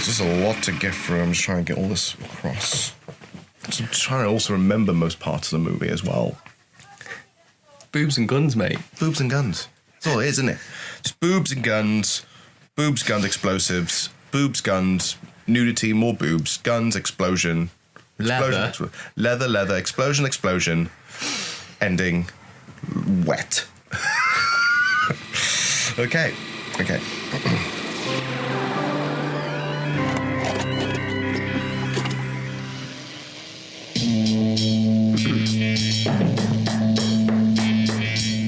It's just a lot to get through. I'm just trying to get all this across. I'm trying to also remember most parts of the movie as well. Boobs and guns, mate. Boobs and guns. That's all it is, isn't it? Just boobs and guns. Boobs, guns, explosives. Boobs, guns, nudity, more boobs, guns, explosion. Leather. Leather, explosion. Ending wet. Okay.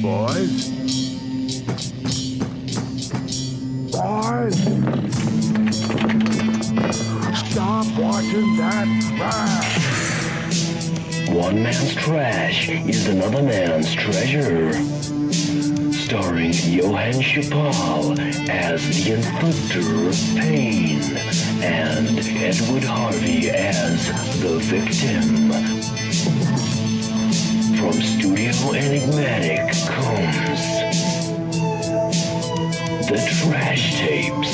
Boys? Stop watching that trash! One man's trash is another man's treasure. Starring Johann Chipol as the inflictor of pain and Edward Harvey as the victim. From Studio Enigmatic comes The Trash Tapes.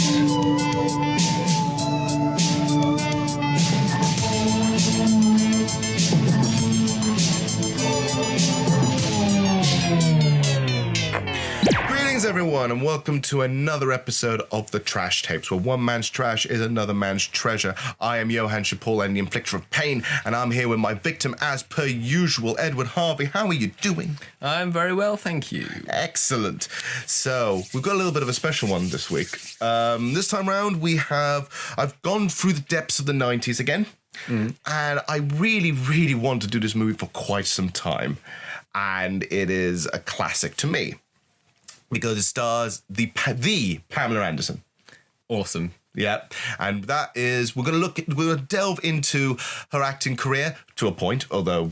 Greetings, everyone, and welcome to another episode of The Trash Tapes, where one man's trash is another man's treasure. I am Johann Chipol, and the inflictor of pain, and I'm here with my victim, as per usual, Edward Harvey. How are you doing? I'm very well, thank you. Excellent. So, we've got a little bit of a special one this week. This time round, I've gone through the depths of the 90s again, and I really, really want to do this movie for quite some time, and it is a classic to me. Because it stars the Pamela Anderson. Awesome. Yeah. And that is, we're going to delve into her acting career to a point, although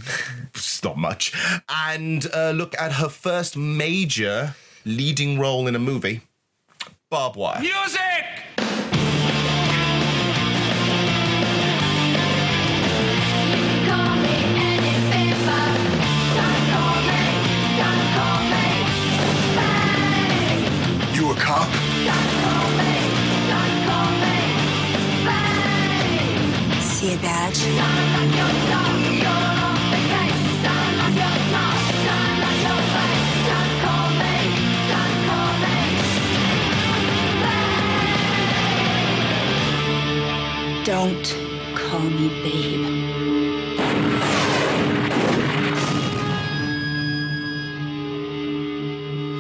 it's not much, and look at her first major leading role in a movie, Barb Wire. Music! You a cop? See a badge? Don't call me babe.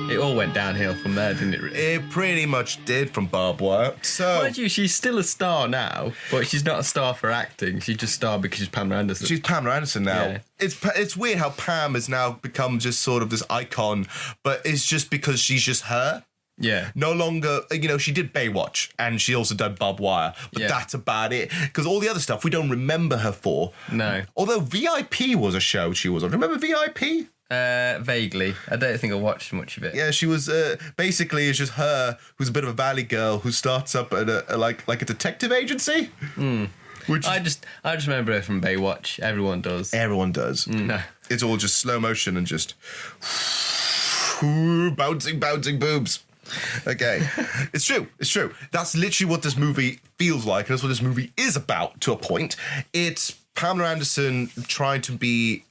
It all went downhill from there, didn't it, really? It pretty much did from Barb Wire. So, Mind you, she's still a star now, but she's not a star for acting. She's just a star because she's Pamela Anderson. she's Pamela Anderson now. Yeah. It's weird how Pam has now become just sort of this icon, but it's just because she's just her. Yeah. No longer, she did Baywatch and she also did Barb Wire, but Yeah. that's about it. Because all the other stuff we don't remember her for. No. Although VIP was a show she was on. Remember VIP? Vaguely. I don't think I watched much of it. Yeah, she was basically it's just her who's a bit of a valley girl who starts up at a detective agency. Which I just remember her from Baywatch. Everyone does. everyone does. No. It's all just slow motion and just bouncing boobs. Okay. It's true. That's literally what this movie feels like, and that's what this movie is about to a point. It's Pamela Anderson trying to break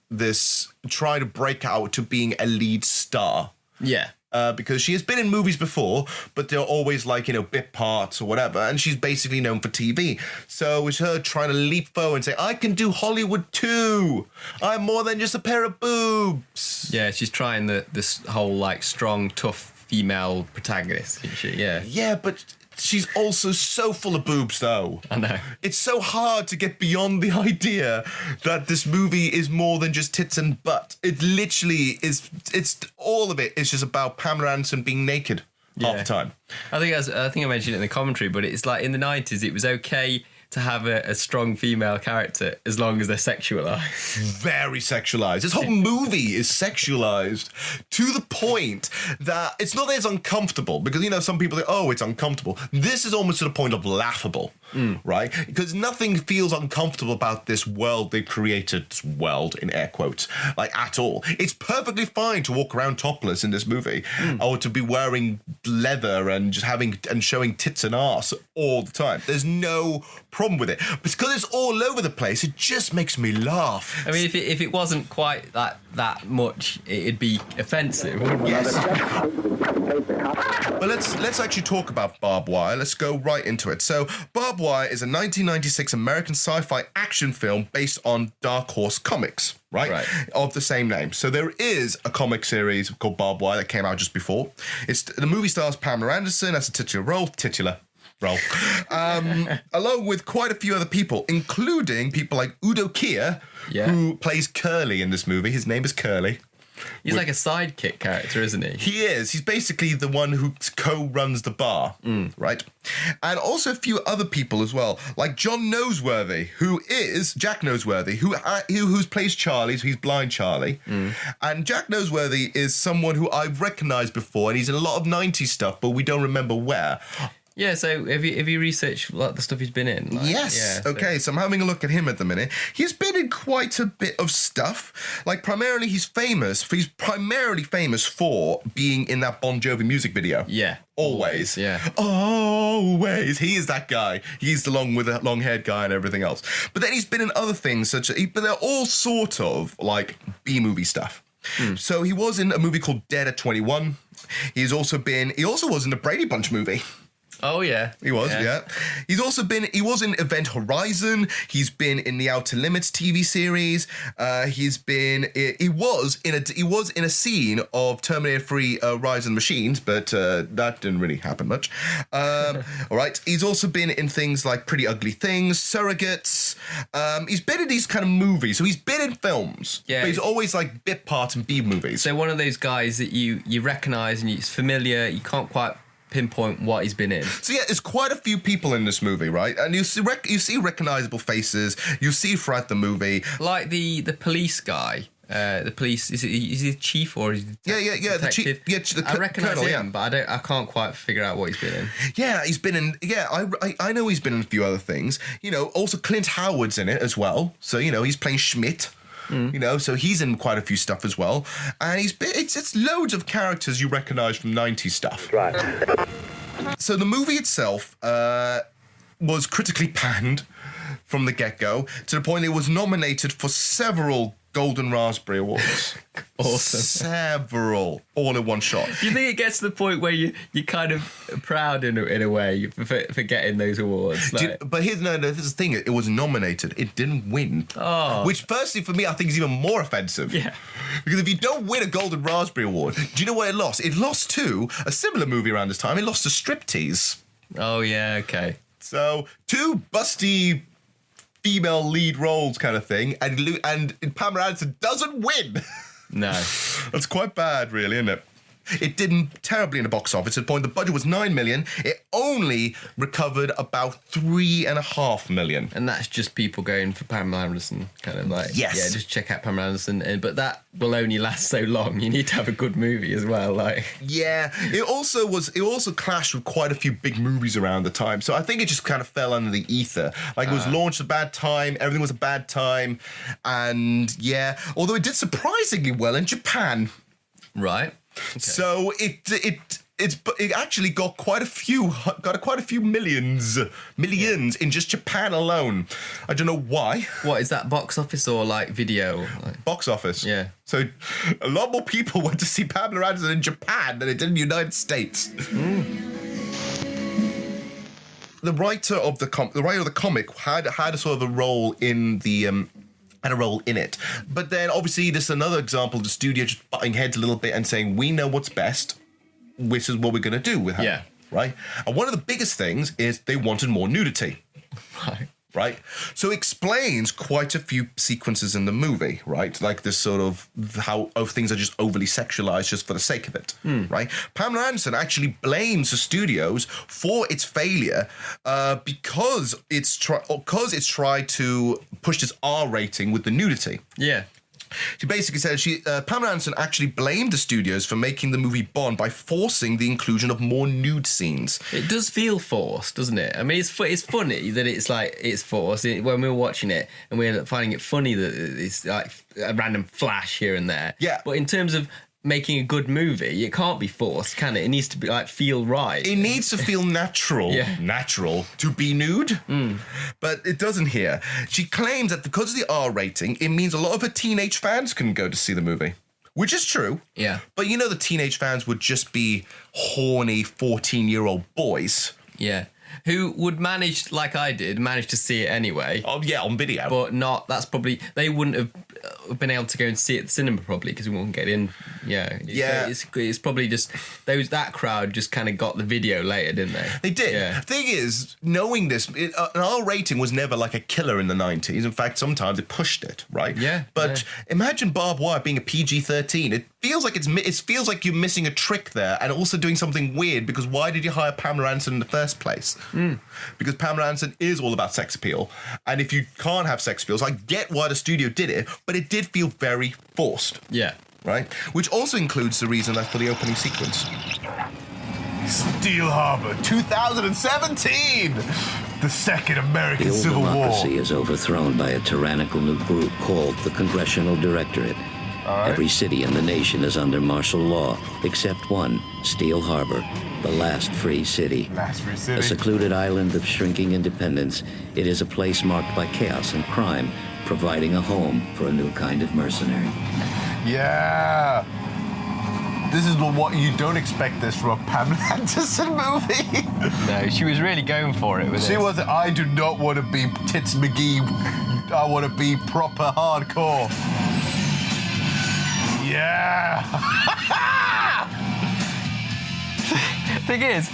out to being a lead star. Yeah. Because she has been in movies before, but they're always bit parts or whatever, and she's basically known for TV. So it's her trying to leap forward and say, I can do Hollywood too. I'm more than just a pair of boobs. Yeah, she's trying this whole, strong, tough female protagonist, isn't she? Yeah. Yeah, but she's also so full of boobs, though. I know. It's so hard to get beyond the idea that this movie is more than just tits and butt. It literally is. It's all of it is just about Pamela Anderson being naked half the time. I think I mentioned it in the commentary, but it's like in the 90s, it was okay to have a strong female character as long as they're sexualized. Very sexualized. This whole movie is sexualized to the point that it's not that it's uncomfortable, because, you know, some people say, oh, it's uncomfortable. This is almost to the point of laughable, right? Because nothing feels uncomfortable about this world they've created, this world in air quotes, like at all. It's perfectly fine to walk around topless in this movie, or to be wearing leather and just having and showing tits and arse all the time. There's no problem with it. But because it's all over the place, it just makes me laugh. I mean, if it wasn't quite that much, it'd be offensive. Yes. But let's actually talk about Barb Wire. Let's go right into it. So, Barb Wire is a 1996 American sci-fi action film based on Dark Horse Comics, right? Of the same name. So there is a comic series called Barb Wire that came out just before. The movie stars Pamela Anderson as a titular role, along with quite a few other people, including people like Udo Kier, who plays Curly in this movie. His name is Curly. He's like a sidekick character, isn't he? He is. He's basically the one who co-runs the bar, right? And also a few other people as well, like John Noseworthy, who is Jack Noseworthy, who plays Charlie, so he's blind Charlie. And Jack Noseworthy is someone who I've recognised before, and he's in a lot of 90s stuff, but we don't remember where. Yeah, so have you researched the stuff he's been in? Yes. Yeah, okay, so I'm having a look at him at the minute. He's been in quite a bit of stuff. Like, primarily he's primarily famous for being in that Bon Jovi music video. Yeah. Always. Yeah. Always. He is that guy. He's the long-haired guy and everything else. But then he's been in other things, but they're all sort of like B-movie stuff. So he was in a movie called Dead at 21. He also was in the Brady Bunch movie. Oh, yeah. He was, yeah. He was in Event Horizon. He's been in the Outer Limits TV series. He was in a scene of Terminator 3 Rise of the Machines, but that didn't really happen much. All right. He's also been in things like Pretty Ugly Things, Surrogates. He's been in these kind of movies. So he's been in films. Yeah. But he's always like bit part in B movies. So one of those guys that you recognise and it's familiar, you can't quite pinpoint what he's been in. So yeah, there's quite a few people in this movie, right? And you see recognisable faces. You see throughout the movie, like the police guy. The police is he the chief or is he the chief? I recognise him, but I can't quite figure out what he's been in. Yeah, he's been in. Yeah, I know he's been in a few other things. You know, also Clint Howard's in it as well. So you know he's playing Schmidt. You know, so he's in quite a few stuff as well, and it's loads of characters you recognise from 90s stuff. Right. So the movie itself was critically panned from the get-go, to the point it was nominated for several Golden Raspberry Awards. Awesome. Several, all in one shot. Do you think it gets to the point where you're kind of proud in a way for getting those awards? But here's the thing, it was nominated. It didn't win. Oh. Which, firstly, for me, I think is even more offensive. Yeah. Because if you don't win a Golden Raspberry Award, do you know what it lost? It lost to a similar movie around this time. It lost to Striptease. Oh, yeah, okay. So, two busty female lead roles kind of thing, and Pamela Anderson doesn't win. No. That's quite bad, really, isn't it? It did terribly in the box office. At the point, the budget was $9 million. It only recovered about $3.5 million. And that's just people going for Pamela Anderson, kind of like, yes. Yeah, just check out Pamela Anderson. But that will only last so long. You need to have a good movie as well, like. Yeah, it also clashed with quite a few big movies around the time. So I think it just kind of fell under the ether. Like, it was launched at a bad time. Everything was a bad time, and yeah, although it did surprisingly well in Japan. Right. Okay. So it actually got quite a few millions in just Japan alone. I don't know why. What is that, box office or like video? Box office. Yeah. So a lot more people went to see Pamela Anderson in Japan than they did in the United States. The writer of the comic had a sort of a role in the. Had a role in it. But then obviously this is another example of the studio just butting heads a little bit and saying, we know what's best, which is what we're going to do with her. Yeah. Right? And one of the biggest things is they wanted more nudity. Right. right? So it explains quite a few sequences in the movie, right? Like this sort of how things are just overly sexualized just for the sake of it, right? Pamela Anderson actually blames the studios for its failure because it's tried to push this R rating with the nudity. Yeah. She basically said Pamela Anderson actually blamed the studios for making the movie Bond by forcing the inclusion of more nude scenes. It does feel forced, doesn't it? I mean, it's funny that it's forced. When we were watching it and we're finding it funny that it's like a random flash here and there. Yeah. But in terms of making a good movie, it can't be forced, can it? It needs to be like feel right. It needs to feel natural. Yeah. Natural to be nude. But it doesn't here. She claims that because of the R rating, it means a lot of her teenage fans can go to see the movie. Which is true. Yeah. But you know the teenage fans would just be horny 14-year-old boys. Yeah. Who would manage to see it anyway. Oh, yeah, on video. But they wouldn't have been able to go and see it at the cinema probably because we won't get in. Yeah. Yeah. It's probably just that crowd just kind of got the video later, didn't they? They did. Yeah. Thing is, knowing this, an R rating was never like a killer in the 90s. In fact, sometimes it pushed it, right? Yeah. But imagine Barb Wire being a PG-13. It feels like you're missing a trick there and also doing something weird because why did you hire Pamela Anderson in the first place? Because Pamela Anderson is all about sex appeal. And if you can't have sex appeals, I get why the studio did it, but it did feel very forced. Yeah. Right? Which also includes the reason for the opening sequence. Steel Harbour, 2017! The Second American The old Civil War. democracy is overthrown by a tyrannical new group called the Congressional Directorate. Every city in the nation is under martial law, except one, Steel Harbour, the last free city. Last free city. A secluded island of shrinking independence, it is a place marked by chaos and crime, providing a home for a new kind of mercenary. Yeah. This is what you don't expect this from a Pamela Anderson movie. No, she was really going for it with She was, I do not want to be Tits McGee. I want to be proper hardcore. Yeah. Thing is,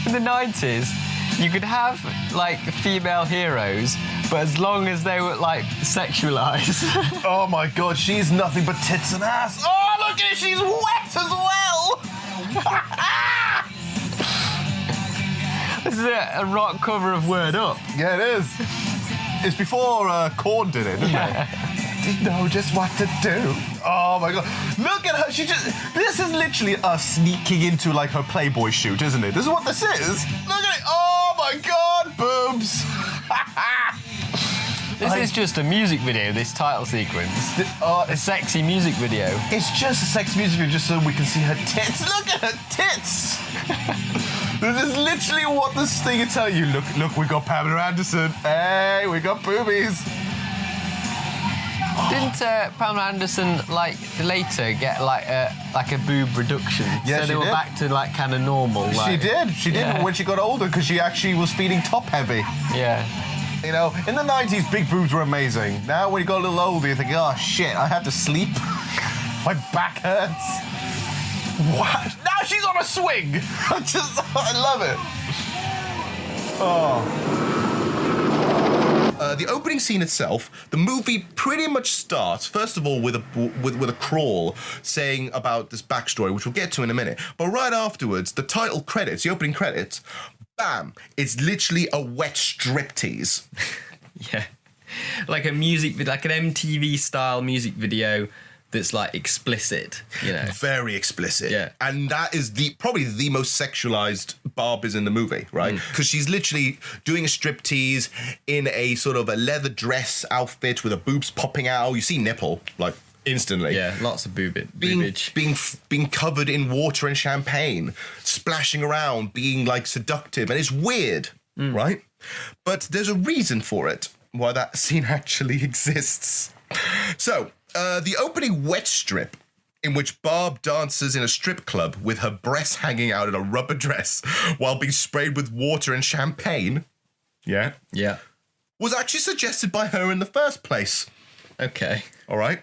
in the 90s, you could have like female heroes, but as long as they were like sexualized. Oh my god, she's nothing but tits and ass. Oh, look at it, she's wet as well. This is a rock cover of Word Up. Yeah, it is. It's before Korn did it, didn't it? Didn't know just what to do. Oh my god. Look at her. This is literally us sneaking into like her Playboy shoot, isn't it? This is what this is. Look at it. Oh my god. Boobs. This is just a music video, this title sequence. A sexy music video. It's just a sex music video just so we can see her tits. Look at her tits. This is literally what this thing is telling you. Look, we got Pamela Anderson. Hey, we got boobies. Didn't Pamela Anderson like later get like a boob reduction? Yeah, so they she were did. back to like kind of normal. Like, She did Yeah. when she got older because she actually was feeding top heavy. Yeah. You know, in the 90s, big boobs were amazing. Now, when you got a little older, you think, oh shit, I have to sleep. My back hurts. What? Now she's on a swing. I love it. Oh. The opening scene itself, the movie pretty much starts, first of all, with a crawl saying about this backstory, which we'll get to in a minute. But right afterwards, the title credits, the opening credits, bam, it's literally a wet striptease. Yeah. Like an MTV style music video that's like explicit, you know. Very explicit. Yeah. And that is probably the most sexualized Barb is in the movie, right? Because she's literally doing a striptease in a sort of a leather dress outfit with her boobs popping out. You see nipple, like, instantly. Yeah, lots of boobage. Being covered in water and champagne, splashing around, being like seductive, and it's weird, right? But there's a reason for it, why that scene actually exists. So, the opening wet strip, in which Barb dances in a strip club with her breasts hanging out in a rubber dress while being sprayed with water and champagne, Yeah. was actually suggested by her in the first place. Okay. All right,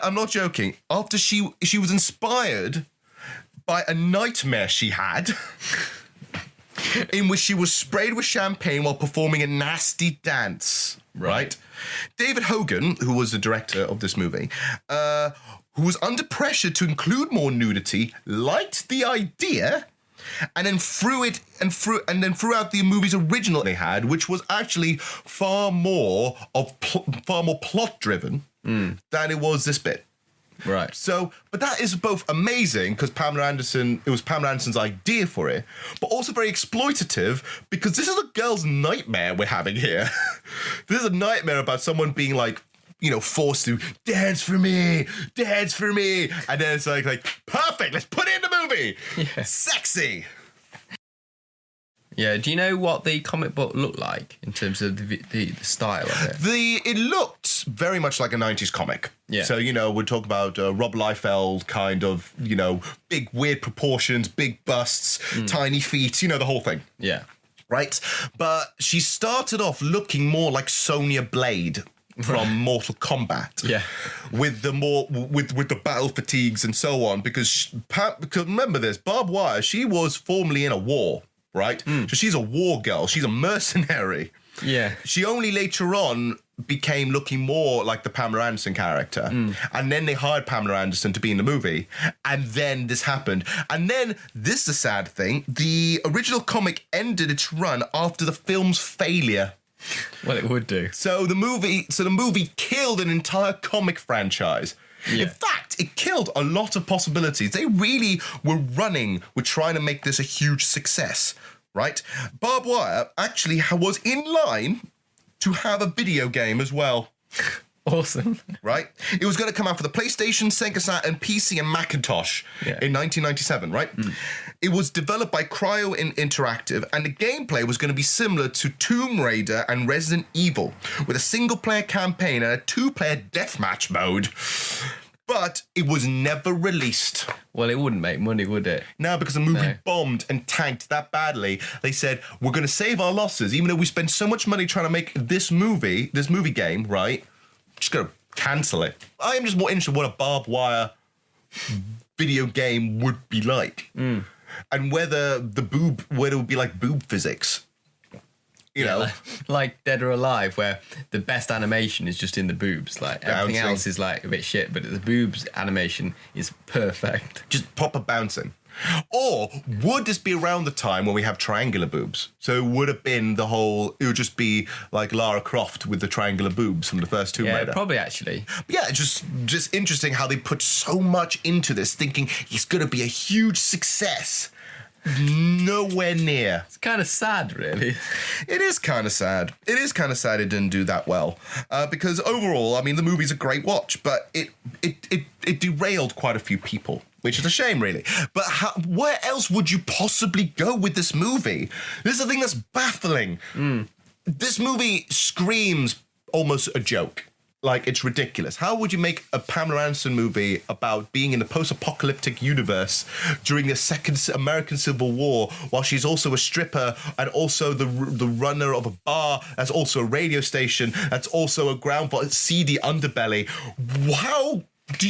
I'm not joking. After she was inspired by a nightmare she had. in which she was sprayed with champagne while performing a nasty dance. Right? David Hogan, who was the director of this movie, who was under pressure to include more nudity, liked the idea, and then threw out the movie's original they had, which was actually far more plot driven than it was this bit. Right. So, but that is both amazing because it was Pamela Anderson's idea for it, but also very exploitative because this is a girl's nightmare we're having here. This is a nightmare about someone being like, forced to dance for me, and then it's like perfect, let's put it in the movie. Yeah. Sexy. Yeah, do you know what the comic book looked like in terms of the style of it? It looked very much like a 90s comic. Yeah. So, we're talking about Rob Liefeld kind of, big weird proportions, big busts, tiny feet, the whole thing. Yeah. Right? But she started off looking more like Sonya Blade from Mortal Kombat. Yeah. With the battle fatigues and so on. Because remember this, Barb Wire, she was formerly in a war. Right? So she's a war girl. She's a mercenary. Yeah. She only later on became looking more like the Pamela Anderson character. And then they hired Pamela Anderson to be in the movie. And then this happened. And then, this is the sad thing, the original comic ended its run after the film's failure. Well, it would do. So the movie killed an entire comic franchise. Yeah. In fact, it killed a lot of possibilities. They really were trying to make this a huge success, right? Barb Wire actually was in line to have a video game as well. Awesome. Right? It was going to come out for the PlayStation, Sega Saturn, PC, and Macintosh in 1997, right? It was developed by Cryo Interactive, and the gameplay was going to be similar to Tomb Raider and Resident Evil, with a single-player campaign and a two-player deathmatch mode. But it was never released. Well, it wouldn't make money, would it? No, because the movie bombed and tanked that badly. They said, we're going to save our losses, even though we spent so much money trying to make this movie game, right? Just going to cancel it. I am just more interested in what a Barb Wire video game would be like. And whether it would be like boob physics. You know? Like Dead or Alive, where the best animation is just in the boobs. Like everything else is like a bit shit, but the boobs animation is perfect. Just proper bouncing. Or would this be around the time when we have triangular boobs? So it would just be like Lara Croft with the triangular boobs from the first Tomb Raider. Yeah, probably actually. But yeah, just interesting how they put so much into this, thinking it's going to be a huge success. Nowhere near. It's kind of sad, really. It is kind of sad. It it didn't do that well. Because overall, I mean, the movie's a great watch, but it derailed quite a few people, which is a shame, really. But where else would you possibly go with this movie? This is the thing that's baffling. This movie screams almost a joke. Like, it's ridiculous. How would you make a Pamela Anderson movie about being in the post-apocalyptic universe during the Second American Civil War, while she's also a stripper and also the runner of a bar, that's also a radio station, that's also a ground for a seedy underbelly? How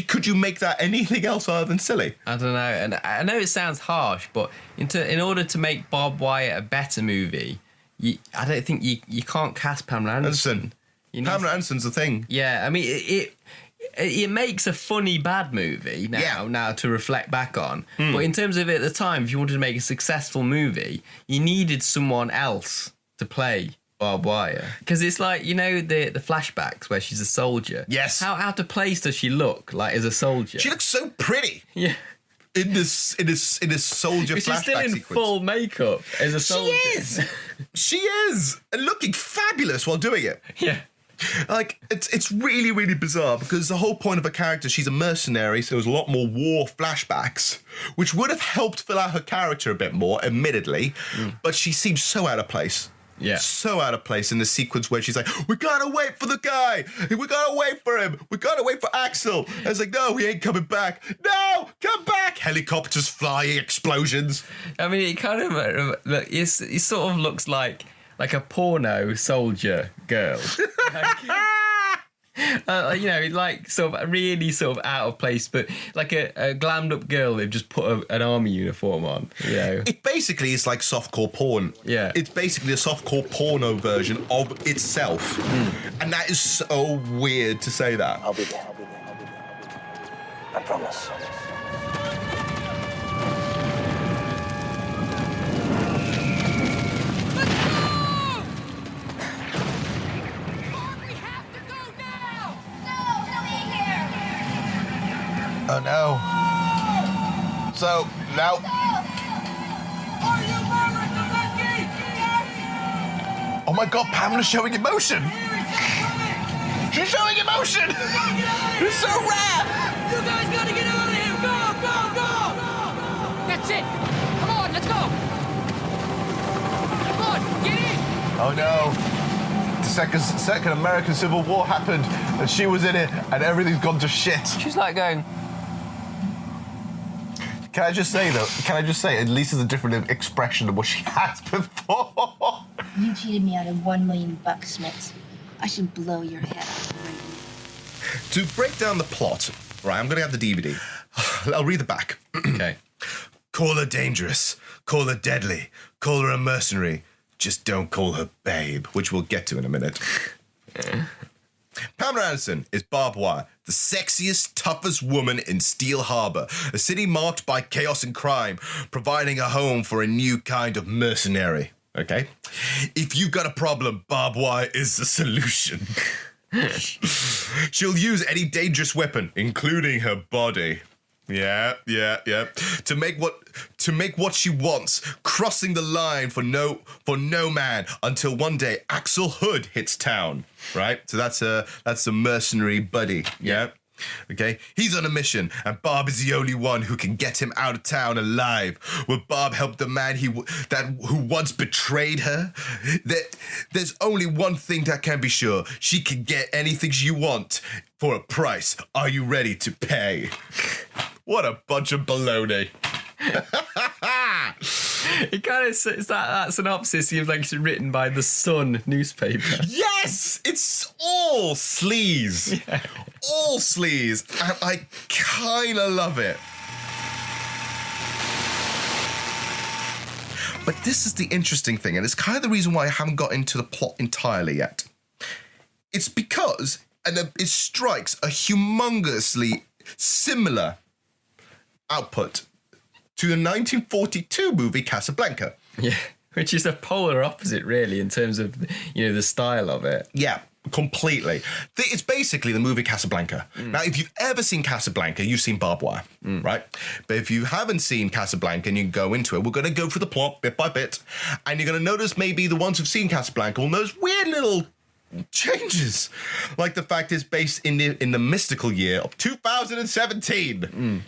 could you make that anything else other than silly? I don't know. And I know it sounds harsh, but in order to make Barb Wire a better movie, I don't think you can't cast Pamela Anderson. Pamela Anderson's the thing. Yeah, I mean, it makes a funny bad movie now to reflect back on. But in terms of it at the time, if you wanted to make a successful movie, you needed someone else to play Barb Wire. Because it's like, the flashbacks where she's a soldier. Yes. How out of place does she look, like, as a soldier? She looks so pretty. Yeah. In this soldier flashback She's still in sequence. full makeup as a soldier. She is. And looking fabulous while doing it. Yeah. Like, it's really, really bizarre because the whole point of her character, she's a mercenary, so there's a lot more war flashbacks, which would have helped fill out her character a bit more, admittedly, but she seems so out of place. Yeah. So out of place in the sequence where she's like, we gotta wait for the guy. We gotta wait for him. We gotta wait for Axel. And it's like, no, he ain't coming back. No, come back. Helicopters flying, explosions. I mean, it kind of, it sort of looks like a porno soldier girl. Like sort of really sort of out of place, but like a glammed up girl they've just put an army uniform on. It basically is like softcore porn. Yeah. It's basically a softcore porno version of itself. And that is so weird to say that. I'll be there. I promise. Oh no. So, now... Are you Margaret Lewinsky? Yes! Oh my god, Pamela's showing emotion! She's showing emotion! It's so rare! You guys gotta get out of here! Go! That's it! Come on, let's go! Come on, get in! Oh no. The second American Civil War happened, and she was in it, and everything's gone to shit. She's like going... Can I just say, at least it's a different expression than what she has before. You cheated me out of $1 million, Smith. I should blow your head off right now. To break down the plot, right, I'm going to have the DVD. I'll read the back. Okay. Call her dangerous. Call her deadly. Call her a mercenary. Just don't call her babe, which we'll get to in a minute. Pamela Anderson is Barb Wire, the sexiest, toughest woman in Steel Harbour, a city marked by chaos and crime, providing a home for a new kind of mercenary. Okay? If you've got a problem, Barb Wire is the solution. She'll use any dangerous weapon, including her body. Yeah. To make what she wants, crossing the line for no man until one day Axel Hood hits town. Right? So that's a mercenary buddy. Yeah. Okay, he's on a mission, and Barb is the only one who can get him out of town alive. Will Barb help the man who once betrayed her? There's only one thing that can be sure: she can get anything she wants for a price. Are you ready to pay? What a bunch of baloney! It kind of that synopsis seems like it's written by the Sun newspaper. Yes, it's all sleaze. Yeah. All sleaze. And I kind of love it. But this is the interesting thing, and it's kind of the reason why I haven't got into the plot entirely yet. It's because it strikes a humongously similar output to the 1942 movie Casablanca. Yeah, which is a polar opposite, really, in terms of the style of it. Yeah, completely. It's basically the movie Casablanca. Now, if you've ever seen Casablanca, you've seen Barb Wire, right? But if you haven't seen Casablanca and you can go into it, we're going to go through the plot bit by bit, and you're going to notice maybe the ones who've seen Casablanca will notice weird little changes, like the fact it's based in the mystical year of 2017.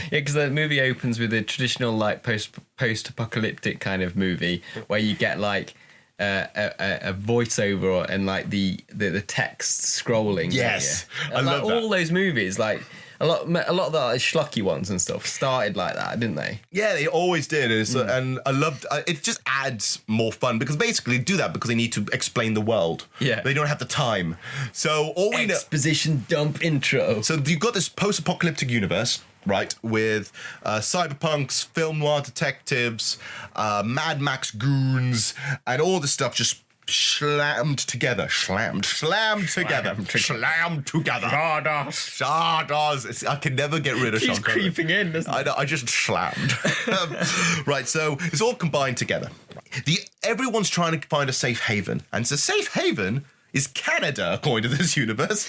Yeah, because the movie opens with a traditional like post-apocalyptic kind of movie where you get like a voiceover and like the text scrolling. Yes, I like, love that. all those movies, like a lot of the like, schlocky ones and stuff started like that, didn't they? Yeah, they always did, and I loved it. Just adds more fun because basically they do that because they need to explain the world. Yeah, they don't have the time. So all we know, exposition dump intro. So you've got this post-apocalyptic universe, right, with cyberpunks, film noir detectives, Mad Max goons, and all this stuff just slammed together. Stardust. I can never get rid of Sean Keeps creeping in, doesn't it? I just slammed. Right, so it's all combined together. Everyone's trying to find a safe haven, and the safe haven is Canada, according to this universe.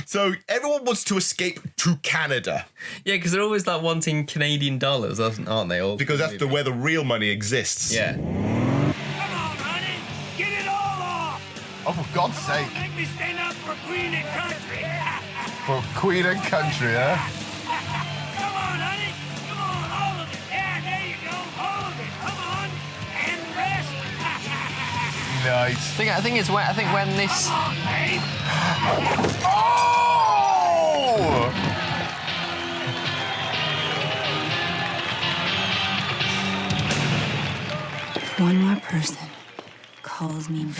So everyone wants to escape to Canada. Yeah, because they're always like wanting Canadian dollars, aren't they? All because that's where the real money exists. Yeah. Come on, honey! Get it all off! Oh, for God's sake. Make me stand up for Queen and Country! For Queen and Country, huh? Come on, honey! Come on, all of it! Yeah, there you go! All of it! Come on! And the rest! Nice. I think when this. Come on, babe! Oh! One more person calls me babe.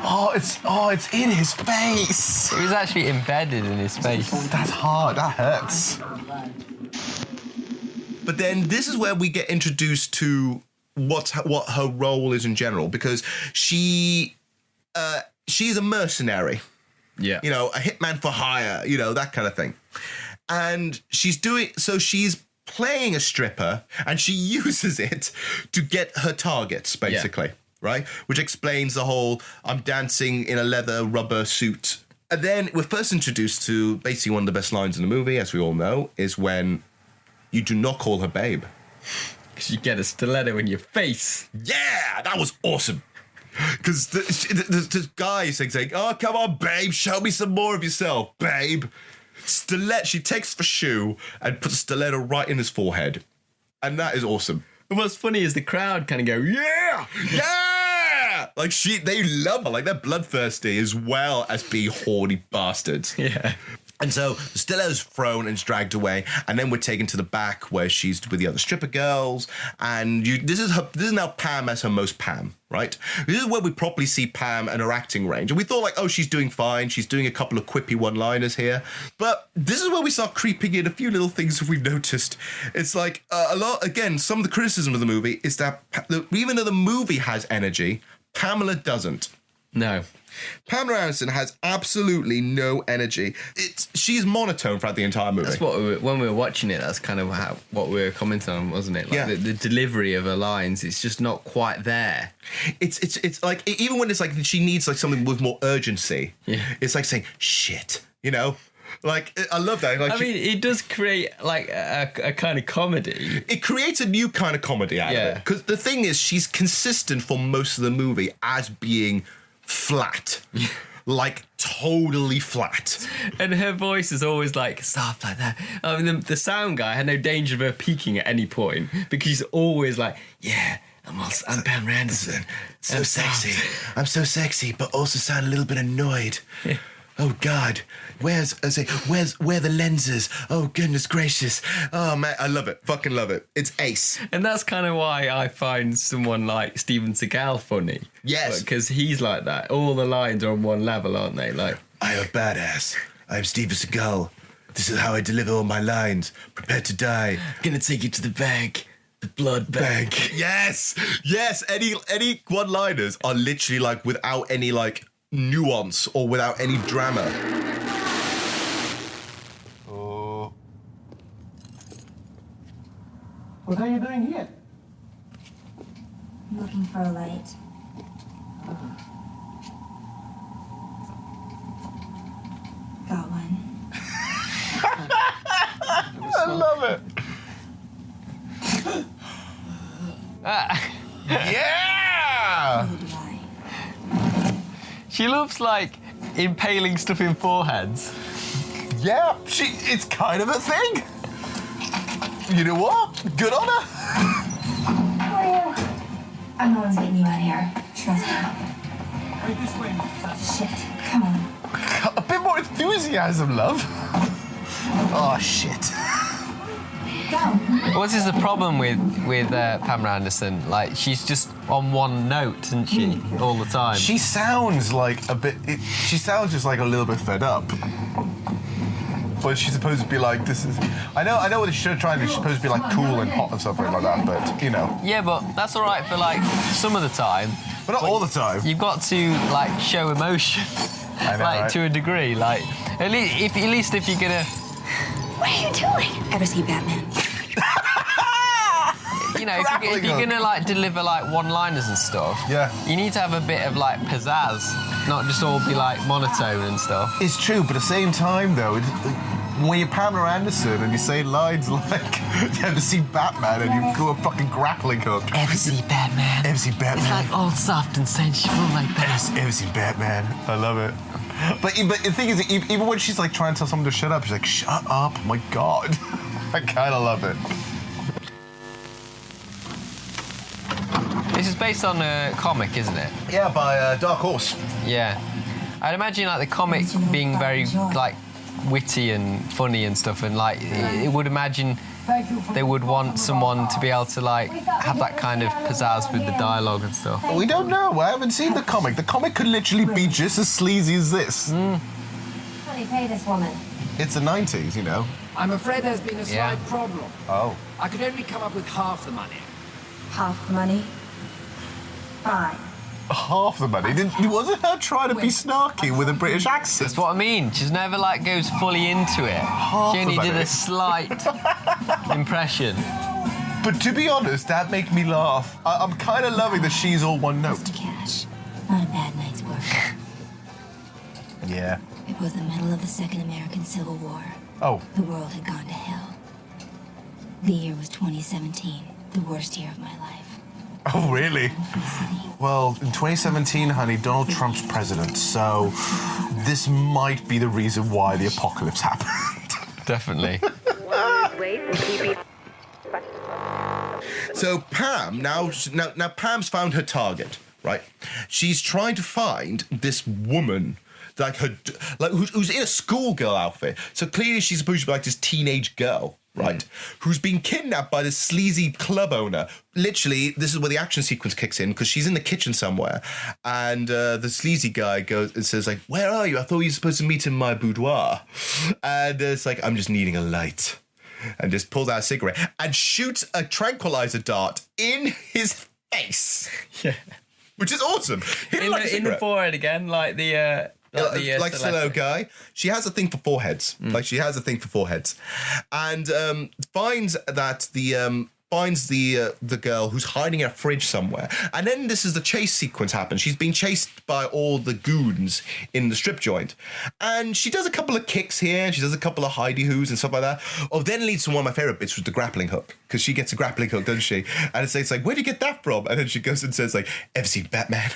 Oh, it's in his face. It was actually embedded in his face. That's hard. That hurts. But then this is where we get introduced to what her role is in general, because she's a mercenary. Yeah. You know, a hitman for hire, you know, that kind of thing. And she's playing a stripper, and she uses it to get her targets, basically, right? Which explains the whole, I'm dancing in a leather rubber suit. And then we're first introduced to basically one of the best lines in the movie, as we all know, is when you do not call her babe. Because you get a stiletto in your face. Yeah, that was awesome. Because the guy is saying, oh, come on, babe, show me some more of yourself, babe. She takes the shoe and puts a stiletto right in his forehead. And that is awesome. And what's funny is the crowd kind of go, yeah! Yeah! Like, they love her. Like, they're bloodthirsty as well as being horny bastards. Yeah. And so the stiletto's thrown and it's dragged away, and then we're taken to the back where she's with the other stripper girls, and this is now Pam as her most Pam, right? This is where we properly see Pam and her acting range, and we thought like, oh, she's doing fine, she's doing a couple of quippy one-liners here, but this is where we start creeping in a few little things that we've noticed. It's like some of the criticism of the movie is that even though the movie has energy, Pamela doesn't. No. Pamela Anderson has absolutely no energy. She's monotone throughout the entire movie. That's when we were watching it, that's kind of what we were commenting on, wasn't it? Like the delivery of her lines, it's just not quite there. It's like, even when it's like she needs like something with more urgency, it's like saying, shit, you know? Like, I love that. Like, it does create like a kind of comedy. It creates a new kind of comedy out of it. Because the thing is, she's consistent for most of the movie as being flat. Like, totally flat. And her voice is always like soft like that. I mean, the sound guy had no danger of her peaking at any point, because she's always like, yeah, I'm Pamela Anderson. So sexy. I'm so sexy, but also sound a little bit annoyed. Yeah. Oh God, where are the lenses? Oh goodness gracious. Oh man, I love it. Fucking love it. It's ace. And that's kind of why I find someone like Steven Seagal funny. Yes. Because he's like that. All the lines are on one level, aren't they? Like, I'm a badass. I'm Steven Seagal. This is how I deliver all my lines. Prepare to die. I'm gonna take you to the bag. The blood bag. Yes. Yes. Any one-liners are literally like without any like nuance or without any drama. Oh. What are you doing here? I'm looking for a light. Got one. I love it. Yeah! Neither do I. She loves like impaling stuff in foreheads. Yeah, it's kind of a thing. You know what? Good on her. I'm the one's getting you out here. Trust me. Right this way. Shit. Come on. A bit more enthusiasm, love. Oh, shit. Go. What is the problem with Pamela Anderson? Like, she's just on one note, isn't she, all the time? She sounds like she sounds just like a little bit fed up. But she's supposed to be like, this is... I know what she's trying to do. She's supposed to be like cool and hot and stuff like that, but, you know. Yeah, but that's all right for like some of the time. But not all the time. You've got to like show emotion. I know, like, right? to a degree. Like, at least if you're gonna... What are you doing? Ever see Batman? You know, if you're gonna like deliver like one-liners and stuff, you need to have a bit of like pizzazz, not just all be like monotone and stuff. It's true, but at the same time, though, when you're Pamela Anderson and you say lines like, you ever see Batman and you go a fucking grappling hook. Ever see Batman? Ever see Batman? It's like all soft and sensual like that. Ever see Batman? I love it. But the thing is, even when she's like trying to tell someone to shut up, she's like, shut up, my God. I kind of love it. This is based on a comic, isn't it? Yeah, by Dark Horse. Yeah. I'd imagine like the comic being very like witty and funny and stuff, and like it would imagine they would want someone to be able to like have that kind of pizzazz with the dialogue and stuff. We don't know. I haven't seen the comic. The comic could literally be just as sleazy as this. What do you pay this woman? It's the 90s, you know. I'm afraid there's been a slight problem. Oh. I could only come up with half the money. Half the money? Fine. Half the money? Wasn't her trying to be snarky with a British accent? That's what I mean. She's never like goes fully into it. She only did a slight impression. But to be honest, that made me laugh. I'm kind of loving that she's all one note. Mr. Cash, not a bad night's work. Yeah. It was the middle of the Second American Civil War. Oh. The world had gone to hell. The year was 2017, the worst year of my life. Oh, really? Well, in 2017, honey, Donald Trump's president, so this might be the reason why the apocalypse happened. Definitely. So Pam, now Pam's found her target, right? She's trying to find this woman, who's in a schoolgirl outfit. So clearly she's supposed to be like this teenage girl, right? Who's been kidnapped by this sleazy club owner. Literally, this is where the action sequence kicks in, because she's in the kitchen somewhere, and the sleazy guy goes and says like, "Where are you? I thought you were supposed to meet in my boudoir." And it's like, "I'm just needing a light." And just pulls out a cigarette and shoots a tranquilizer dart in his face. Yeah. Which is awesome. In the forehead again, like the Stilo guy. She has a thing for foreheads. Like, she has a thing for foreheads. And finds the girl who's hiding in a fridge somewhere. And then this is the chase sequence happens. She's being chased by all the goons in the strip joint. And she does a couple of kicks here, and she does a couple of hidey-hoos and stuff like that. Oh, then leads to one of my favourite bits, with the grappling hook. Because she gets a grappling hook, doesn't she? And it's like, where do you get that from? And then she goes and says, like, ever seen Batman?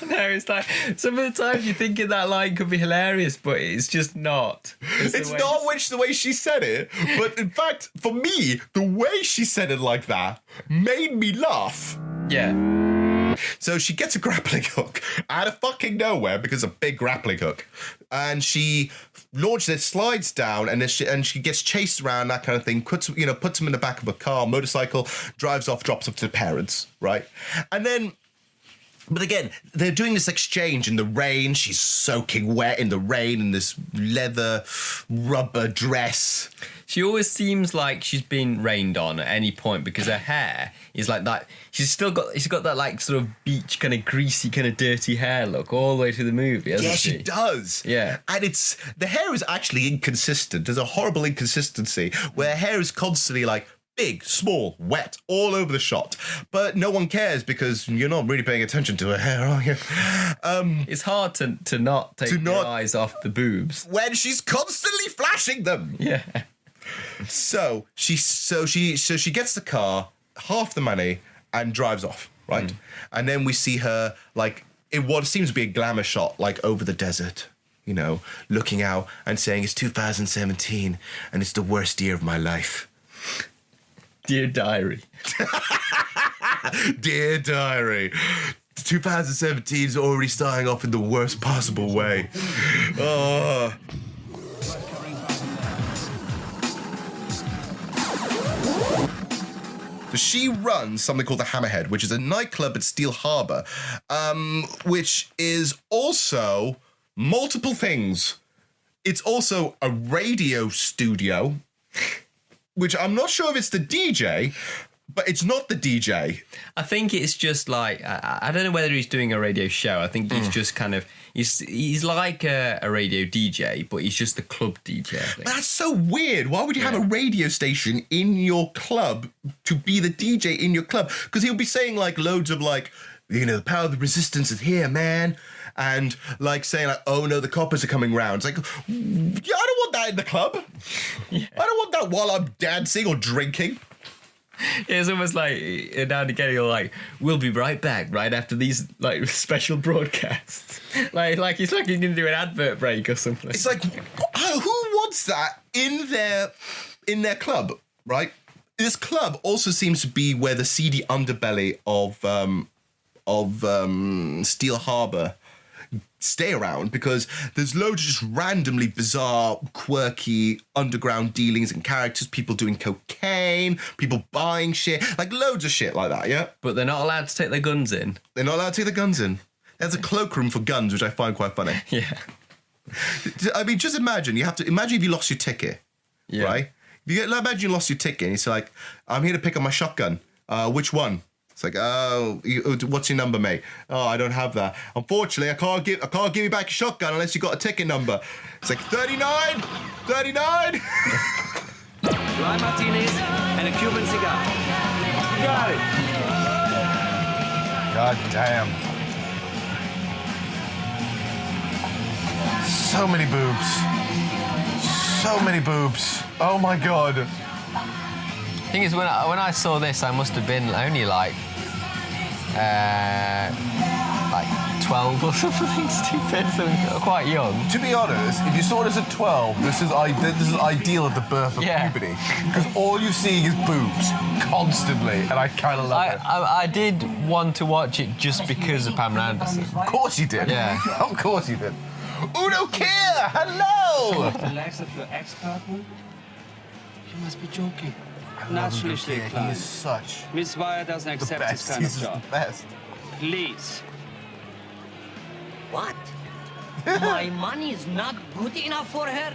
No, it's like, some of the times you're thinking that line could be hilarious, but it's just not. It's not the way she said it, but in fact, for me, the way she said it like that made me laugh. Yeah. So she gets a grappling hook out of fucking nowhere, because a big grappling hook, and she launches it, slides down, and she gets chased around, that kind of thing. Puts him in the back of a car, motorcycle, drives off, drops off to the parents, right? And then. But again, they're doing this exchange in the rain. She's soaking wet in the rain in this leather rubber dress. She always seems like she's been rained on at any point, because her hair is like that. She's got that like sort of beach kind of greasy, kind of dirty hair look all the way through the movie, hasn't she? Yeah, she does. Yeah. And the hair is actually inconsistent. There's a horrible inconsistency where her hair is constantly like big, small, wet, all over the shot. But no one cares, because you're not really paying attention to her hair, are you? It's hard to not take your eyes off the boobs when she's constantly flashing them. Yeah. So she gets the car, half the money, and drives off, right? And then we see her like in what seems to be a glamour shot, like over the desert, looking out and saying, "It's 2017 and it's the worst year of my life." Dear diary. Dear diary. 2017 is already starting off in the worst possible way. Oh. So she runs something called the Hammerhead, which is a nightclub at Steel Harbour, which is also multiple things. It's also a radio studio, which I'm not sure if it's the DJ, but it's not the DJ. I think it's just like, I don't know whether he's doing a radio show. I think he's just kind of, he's like a radio DJ, but he's just the club DJ, I think. But that's so weird. Why would you have a radio station in your club to be the DJ in your club? Because he'll be saying like loads of like, the power of the resistance is here, man. And like saying like, oh no, the coppers are coming round. It's like, yeah, I don't want that in the club. Yeah. I don't want that while I'm dancing or drinking. It's almost like now and again you're like, we'll be right back right after these like special broadcasts. like it's like you're gonna do an advert break or something. It's like, who wants that in their club, right? This club also seems to be where the seedy underbelly of Steel Harbour stay around because there's loads of just randomly bizarre, quirky underground dealings and characters, people doing cocaine, people buying shit, like loads of shit like that, yeah? But they're not allowed to take their guns in. They're not allowed to take the guns in. There's a cloakroom for guns, which I find quite funny. Yeah. I mean, just imagine if you lost your ticket, right? Imagine you lost your ticket and it's like, I'm here to pick up my shotgun. Which one? It's like, what's your number, mate? Oh, I don't have that. Unfortunately, I can't give you back your shotgun unless you got a ticket number. It's like 39, 39. Dry martinis and a Cuban cigar. Got it. God damn. So many boobs. So many boobs. Oh my god. Thing is, when I saw this, I must have been only like 12 or something stupid, so quite young. To be honest, if you saw this at 12, this is ideal at the birth of puberty. Because all you see is boobs constantly, and I kind of love it. I did want to watch it just because of Pamela Anderson. Of course you did. Yeah. Of course you did. Udo Kier, hello! The legs of your ex-partner? You must be joking. He is such Miss Wire doesn't accept this kind of job. The best. Please. What? My money is not good enough for her?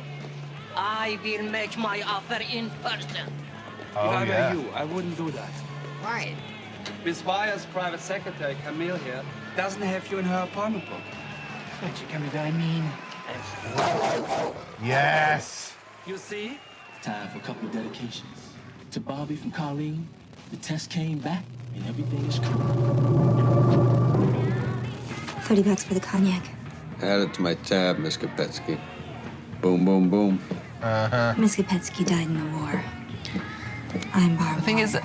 I will make my offer in person. If I were you, I wouldn't do that. Why? Miss Wire's private secretary, Camille here, doesn't have you in her apartment book. And she can be very mean. Yes. You see? Time for a couple of dedications. To Bobby from Colleen, the test came back and everything is cool. $30 for the cognac. Add it to my tab, Miss Kopetsky. Boom, boom, boom. Miss Kopetsky died in the war. I'm Barb. The thing is,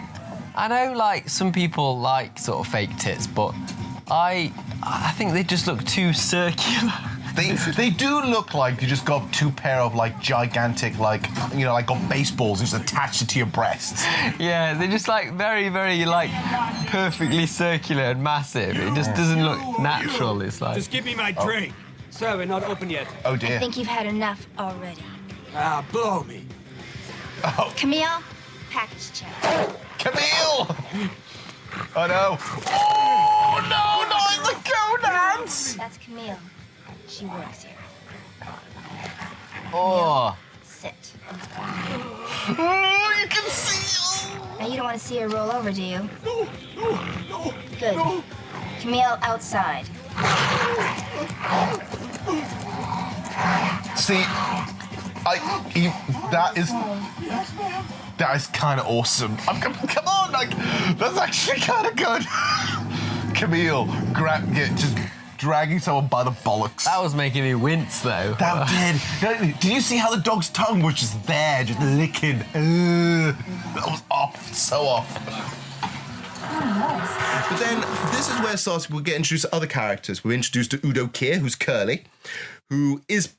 I know like some people like sort of fake tits, but I think they just look too circular. They do look like you just got two pair of like gigantic like got baseballs just attached to your breasts. Yeah, they're just like very, very like perfectly circular and massive. It just doesn't look natural. It's like Just give me my drink. Sir, we're not open yet. Oh dear. I think you've had enough already. Ah, blow me. Oh. Camille, package check. Camille! Oh no. Oh no, not in the gonads! That's Camille. She works here. oh. Sit. Oh, you can see. Now you don't want to see her roll over, do you? No. Good. Camille, outside. See, that is kind of awesome. Come on, like that's actually kind of good. Camille, just dragging someone by the bollocks. That was making me wince, though. That did. Did you see how the dog's tongue was just there, just licking? That was off, so off. But then this is where we get introduced to other characters. We're introduced to Udo Kier, who's Curly, who is,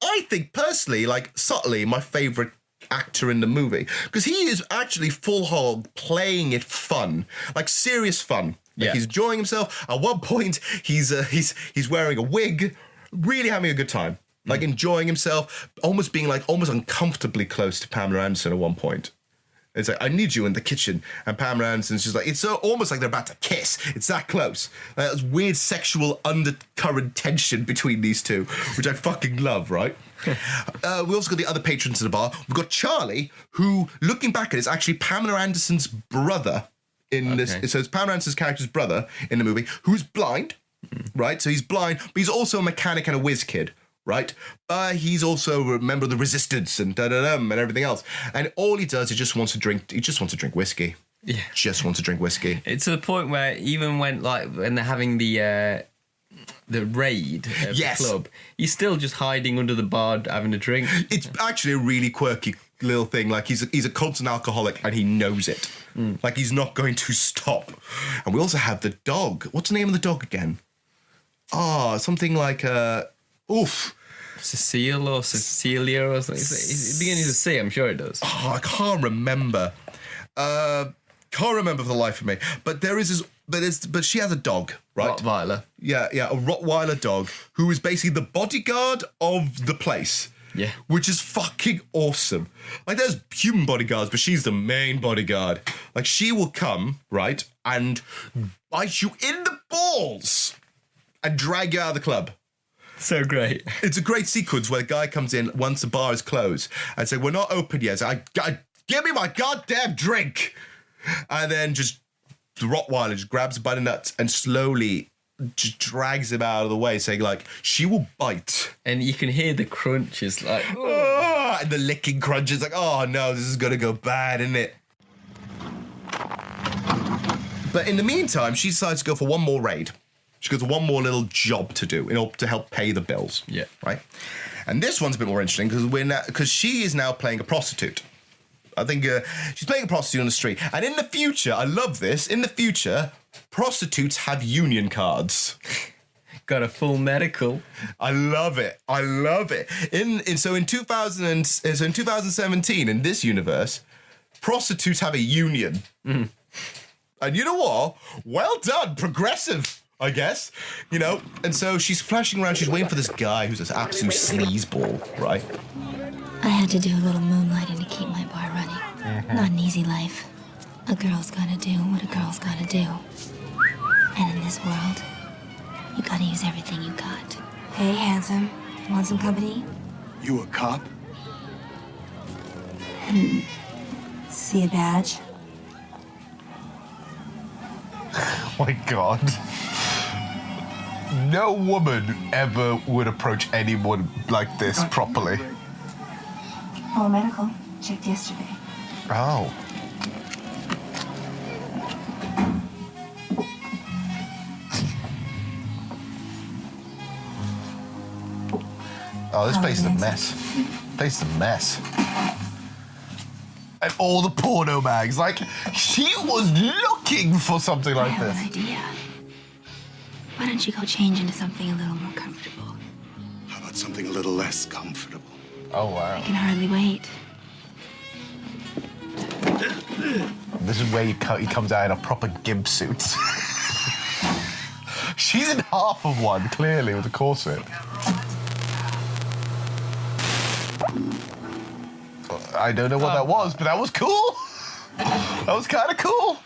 I think, personally, like, subtly my favourite actor in the movie. Because he is actually full hog playing it fun, like serious fun. Like he's enjoying himself. At one point, he's wearing a wig, really having a good time. Like enjoying himself, almost being like almost uncomfortably close to Pamela Anderson at one point. It's like, I need you in the kitchen. And Pamela Anderson's just like, it's so almost like they're about to kiss. It's that close. There's weird sexual undercurrent tension between these two, which I fucking love, right? We also got the other patrons of the bar. We've got Charlie, who, looking back at it, is actually Pamela Anderson's brother in this. So it's Pamela Anderson's character's brother in the movie, who's blind, right? So he's blind, but he's also a mechanic and a whiz kid. Right, he's also a member of the Resistance and and everything else. And all he does is just wants to drink. He just wants to drink whiskey. Yeah, just wants to drink whiskey. It's to the point where even when they're having the raid of the club, he's still just hiding under the bar having a drink. It's actually a really quirky little thing. Like he's a constant alcoholic and he knows it. Like he's not going to stop. And we also have the dog. What's the name of the dog again? Something like Cecile or Cecilia or something. It begins with C, I'm sure it does. I can't remember. Can't remember for the life of me. But there is but she has a dog, right? Rottweiler. Yeah, a Rottweiler dog who is basically the bodyguard of the place. Yeah. Which is fucking awesome. Like, there's human bodyguards, but she's the main bodyguard. Like, she will come, right, and bite you in the balls and drag you out of the club. So great. It's a great sequence where the guy comes in once the bar is closed and say, we're not open yet. So give me my goddamn drink. And then just the Rottweiler just grabs him by the nuts and slowly just drags him out of the way, saying, like, she will bite. And you can hear the crunches, like, oh, and the licking crunches, like, oh no, this is going to go bad, isn't it? But in the meantime, she decides to go for one more raid. She goes for one more little job to do in order to help pay the bills. Yeah. Right? And this one's a bit more interesting because she is now playing a prostitute. I think she's playing a prostitute on the street. And in the future, I love this, in the future, prostitutes have union cards. Got a full medical. I love it. In 2017, in this universe, prostitutes have a union. Mm. And you know what? Well done, progressive, I guess. You know, and so she's flashing around, she's waiting for this guy who's this absolute sleazeball, right? I had to do a little moonlighting to keep my bar running. Not an easy life. A girl's gotta do what a girl's gotta do. And in this world, you gotta use everything you got. Hey, handsome. Want some company? You a cop? See a badge? Oh my God. No woman ever would approach anyone like this properly. Oh, medical. Checked yesterday. Oh. Oh, this place is a mess. Place is a mess. And all the porno mags. Like, she was looking for something like this. I have an idea. Why don't you go change into something a little more comfortable? How about something a little less comfortable? Oh, wow. I can hardly wait. This is where he comes out in a proper gimp suit. She's in half of one, clearly, with a corset. I don't know what that was, but that was cool. That was kind of cool.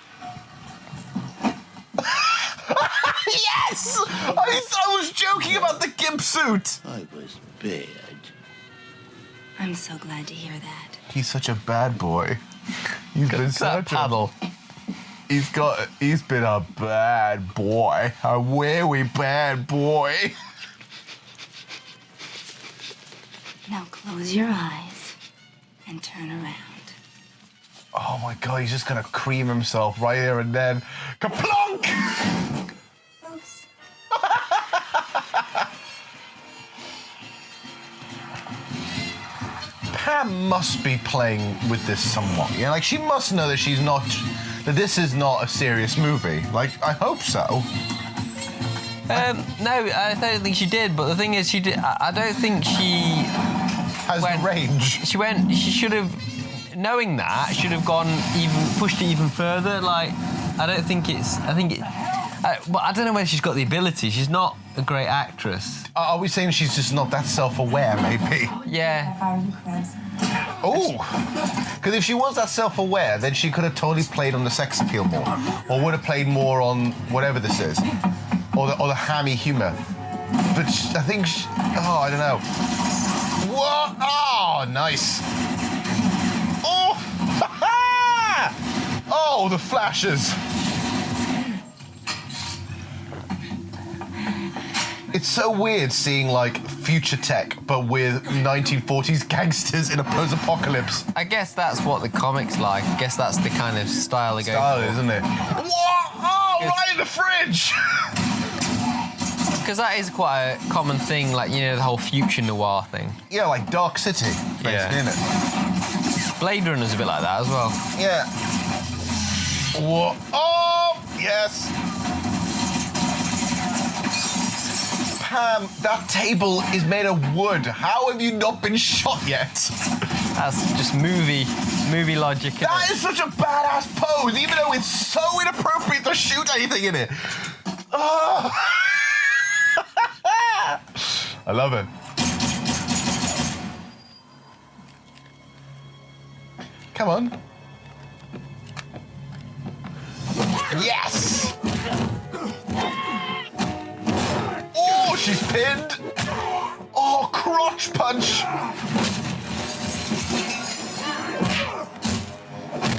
Yes! I was joking about the gimp suit. I was bad. I'm so glad to hear that. He's such a bad boy. He's been such a... He's been a bad boy. A very bad boy. Now close your eyes and turn around. Oh my God, he's just gonna cream himself right here and then. Kaplonk! Oops. Pam must be playing with this somewhat. Yeah, like she must know that that this is not a serious movie. Like, I hope so. No, I don't think she did. But the thing is, she did. I don't think she has the range. She should have, knowing that, should have pushed it even further. Like, I don't think it's. I think it. But I don't know whether she's got the ability. She's not a great actress. Are we saying she's just not that self-aware, maybe? Yeah. Oh, because if she was that self-aware, then she could have totally played on the sex appeal more, or would have played more on whatever this is, or the hammy humour. But I think, I don't know. What? Oh, nice. Oh, oh, the flashes. It's so weird seeing, like, future tech, but with 1940s gangsters in a post-apocalypse. I guess that's what the comic's like. I guess that's the kind of style they go for. Isn't it? What? Oh, right in the fridge! Because that is quite a common thing, like, you know, the whole future noir thing. Yeah, like Dark City, basically, isn't it? Blade Runner's a bit like that as well. Yeah. Whoa. Oh, yes. Pam, that table is made of wood. How have you not been shot yet? That's just movie logic. That is such a badass pose, even though it's so inappropriate to shoot anything in it. Oh, Oh! I love it. Come on. Yes! Oh, she's pinned. Oh, crotch punch.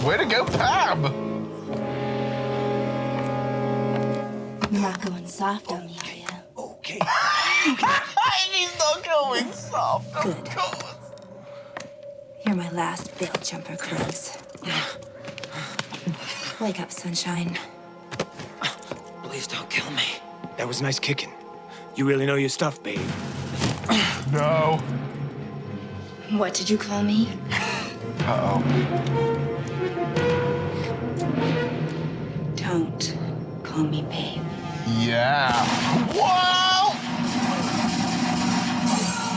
Way to go, Pam. You're not going soft on me, are you? Okay. He's not going soft. Good. You're my last bail jumper, Cruz. Wake up, sunshine. Please don't kill me. That was nice kicking. You really know your stuff, babe. No. What did you call me? Uh-oh. Don't call me babe. Yeah. Whoa!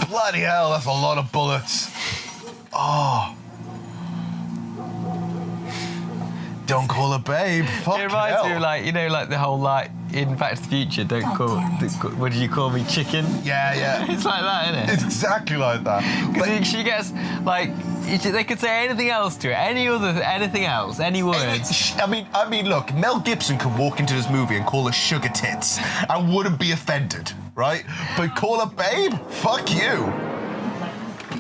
Bloody hell, that's a lot of bullets. Oh. Don't call her babe. Fuck It reminds hell. me of like the whole in Back to the Future, what did you call me, chicken? Yeah. It's like that, isn't it? It's exactly like that. Because she gets, they could say anything else to it, anything else, any words. I mean, look, Mel Gibson could walk into this movie and call her sugar tits and wouldn't be offended, right? But call her babe? Fuck you.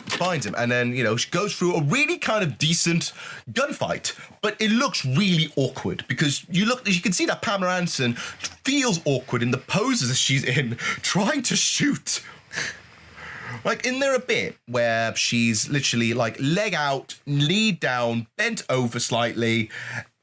Finds him, and then, she goes through a really kind of decent gunfight, but it looks really awkward because you can see that Pamela Anderson feels awkward in the poses that she's in trying to shoot. In there a bit where she's literally leg out, lead down, bent over slightly,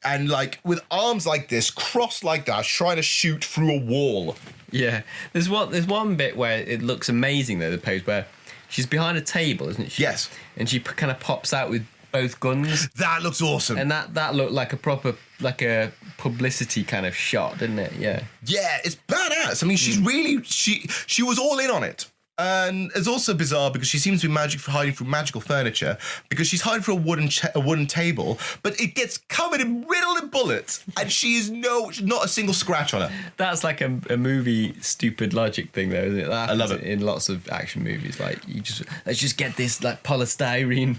and with arms like this, crossed like that, trying to shoot through a wall. Yeah, there's one bit where it looks amazing though, the pose where she's behind a table, isn't she? Yes. And she kind of pops out with both guns. That looks awesome. And that looked like a proper, a publicity kind of shot, didn't it? Yeah. Yeah, it's badass. I mean, she's really, she was all in on it. And it's also bizarre because she seems to be hiding through magical furniture because she's hiding through a wooden table, but it gets covered in riddled in bullets, and she is not a single scratch on her. That's like a movie stupid logic thing, though, isn't it? That I love it in lots of action movies. Let's just get this polystyrene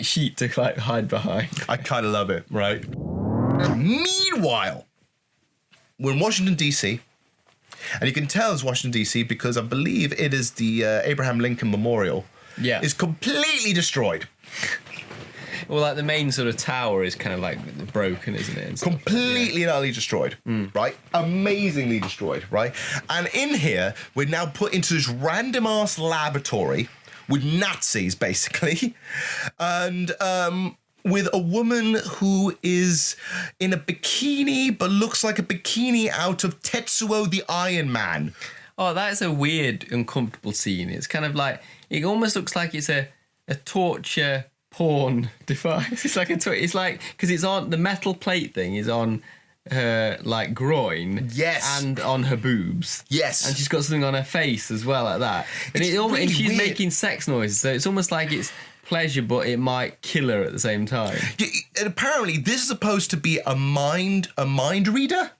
sheet to hide behind. I kind of love it, right? Meanwhile, we're in Washington DC. And you can tell it's Washington, D.C. because I believe it is the Abraham Lincoln Memorial. Yeah. Is completely destroyed. Well, the main sort of tower is kind of broken, isn't it? Completely and utterly destroyed, right? Amazingly destroyed, right? And in here, we're now put into this random-ass laboratory with Nazis, basically. And, with a woman who is in a bikini, but looks like a bikini out of Tetsuo the Iron Man. Oh, that is a weird, uncomfortable scene. It's kind of it almost looks like it's a torture porn device. It's because it's on, the metal plate thing is on her, groin. Yes. And on her boobs. Yes. And she's got something on her face as well, like that. And, and she's weird. Making sex noises, so it's almost like it's pleasure, but it might kill her at the same time. Yeah, and apparently, this is supposed to be a mind reader.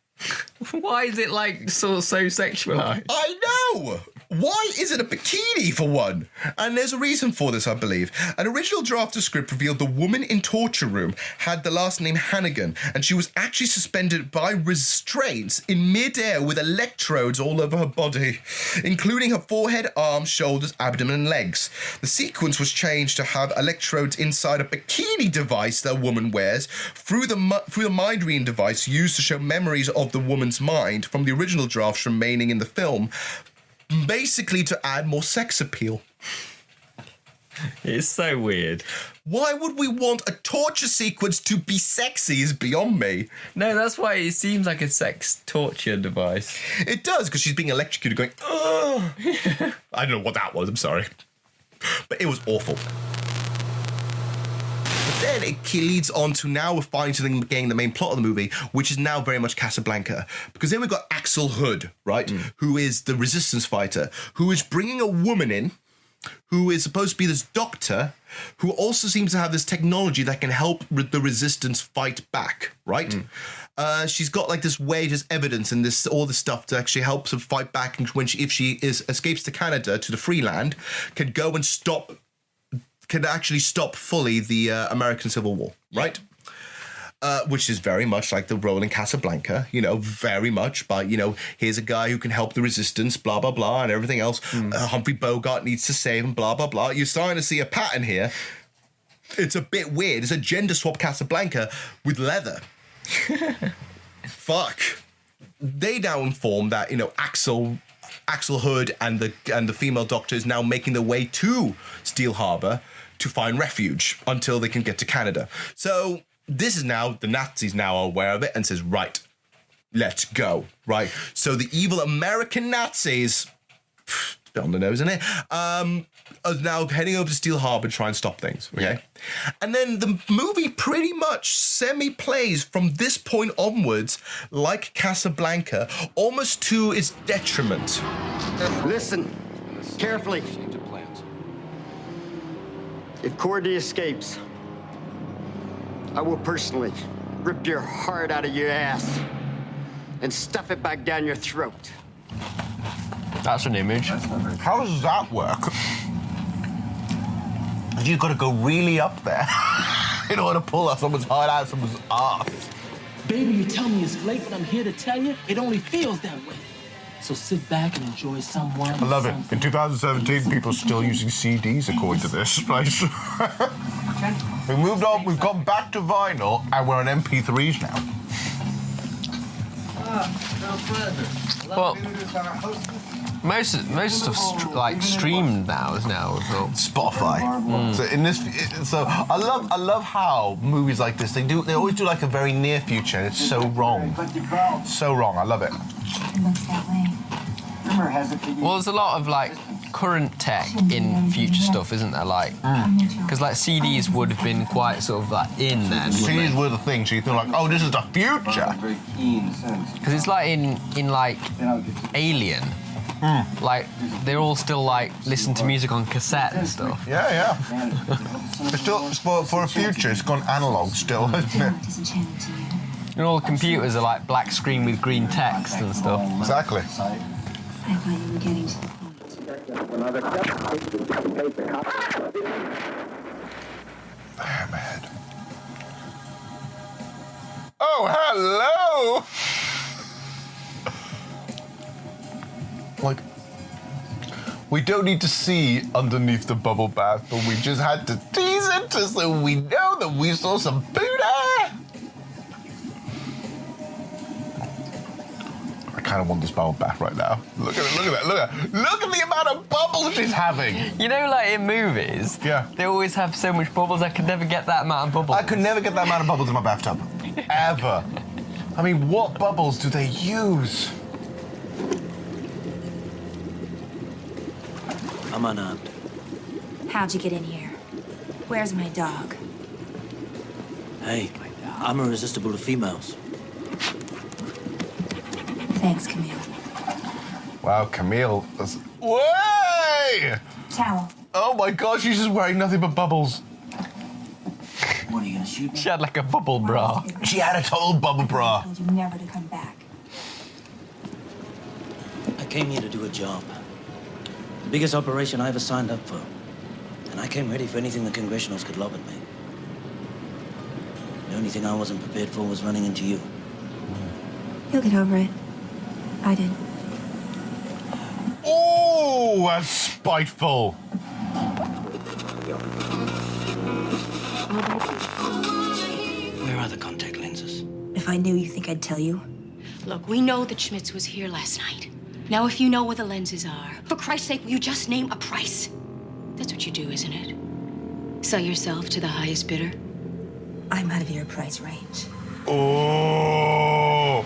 Why is it so sexualized? I know. Why is it a bikini for one? And there's a reason for this, I believe. An original draft of the script revealed the woman in torture room had the last name Hannigan, and she was actually suspended by restraints in midair with electrodes all over her body, including her forehead, arms, shoulders, abdomen, and legs. The sequence was changed to have electrodes inside a bikini device that a woman wears through the mind reading device used to show memories of the woman's mind from the original drafts remaining in the film, basically to add more sex appeal. It's so weird. Why would we want a torture sequence to be sexy is beyond me. No, that's why it seems like a sex torture device. It does, because she's being electrocuted going, ugh. I don't know what that was, I'm sorry. But it was awful. But then it leads on to now we're finally getting the main plot of the movie, which is now very much Casablanca. Because then we've got Axel Hood, right, who is the resistance fighter, who is bringing a woman in who is supposed to be this doctor who also seems to have this technology that can help the resistance fight back, right? She's got like this way, just evidence and this all this stuff to actually help them fight back, and when if she escapes to Canada to the free land, can go and can actually stop fully the American Civil War, right? Which is very much like the role in Casablanca, very much. But, here's a guy who can help the resistance, blah, blah, blah, and everything else. Humphrey Bogart needs to save him, blah, blah, blah. You're starting to see a pattern here. It's a bit weird. It's a gender swap Casablanca with leather. Fuck. They now inform that, Axel Hood and the female doctor is now making their way to Steel Harbour to find refuge until they can get to Canada. So this is now, the Nazis now are aware of it and says, right, let's go, right? So the evil American Nazis, bit on the nose, isn't it? Are now heading over to Steel Harbour to try and stop things, okay? And then the movie pretty much semi-plays from this point onwards like Casablanca, almost to its detriment. Listen carefully. If Cordy escapes, I will personally rip your heart out of your ass and stuff it back down your throat. That's an image. How does that work? You've got to go really up there in order to pull someone's heart out of someone's ass. Baby, you tell me it's late, but I'm here to tell you it only feels that way. So sit back and enjoy someone. I love it. In 2017, people are still using CDs according to this place. We moved on, we've gone back to vinyl, and we're on MP3s now. Well, most stuff's streamed now, isn't it? Spotify. So in this, I love how movies like this they always do like a very near future, and it's so wrong, so wrong. I love it. It looks that way. Well, there's a lot of like current tech in future stuff, isn't there? Like, because like CDs would have been quite sort of like in then. CDs were the thing, so you think like, oh, this is the future. Because it's like in like Alien. Like they're all still like listen to music on cassette and stuff. Yeah. It's still for a future. It's gone analog still, isn't it? And all the computers are like black screen with green text and stuff. Exactly. I thought you were getting to the point. Hammerhead. Oh, hello! Like, we don't need to see underneath the bubble bath, but we just had to tease it so we know that we saw some booty. I kind of want this bubble bath right now. Look at it, look at the amount of bubbles she's having. You know, like in movies, they always have so much bubbles. I could never get that amount of bubbles. I could never get that amount of bubbles in my bathtub. Ever. I mean, what bubbles do they use? I'm unarmed. How'd you get in here? Where's my dog? Hey, I'm irresistible to females. Thanks, Camille. Wow, Camille is... Way! Towel. Oh my God, she's just wearing nothing but bubbles. What, are you gonna shoot me? She had like a bubble bra. She had a total bubble bra. I told you never to come back. I came here to do a job. The biggest operation I ever signed up for. And I came ready for anything the Congressionals could lob at me. The only thing I wasn't prepared for was running into you. You'll get over it. I did. Oh, that's spiteful. Where are the contact lenses? If I knew, you think I'd tell you? Look, we know that Schmitz was here last night. Now, if you know where the lenses are, for Christ's sake, will you just name a price? That's what you do, isn't it? Sell yourself to the highest bidder? I'm out of your price range. Oh,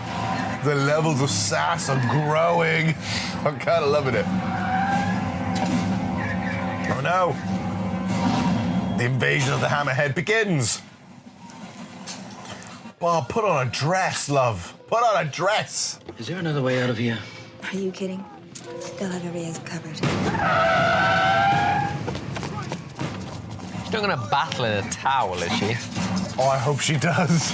the levels of sass are growing. I'm kind of loving it. Oh no. The invasion of the Hammerhead begins. Bob, put on a dress, love. Put on a dress. Is there another way out of here? Are you kidding? They'll have every exit covered. not going to battle in a towel, is she? Oh, I hope she does.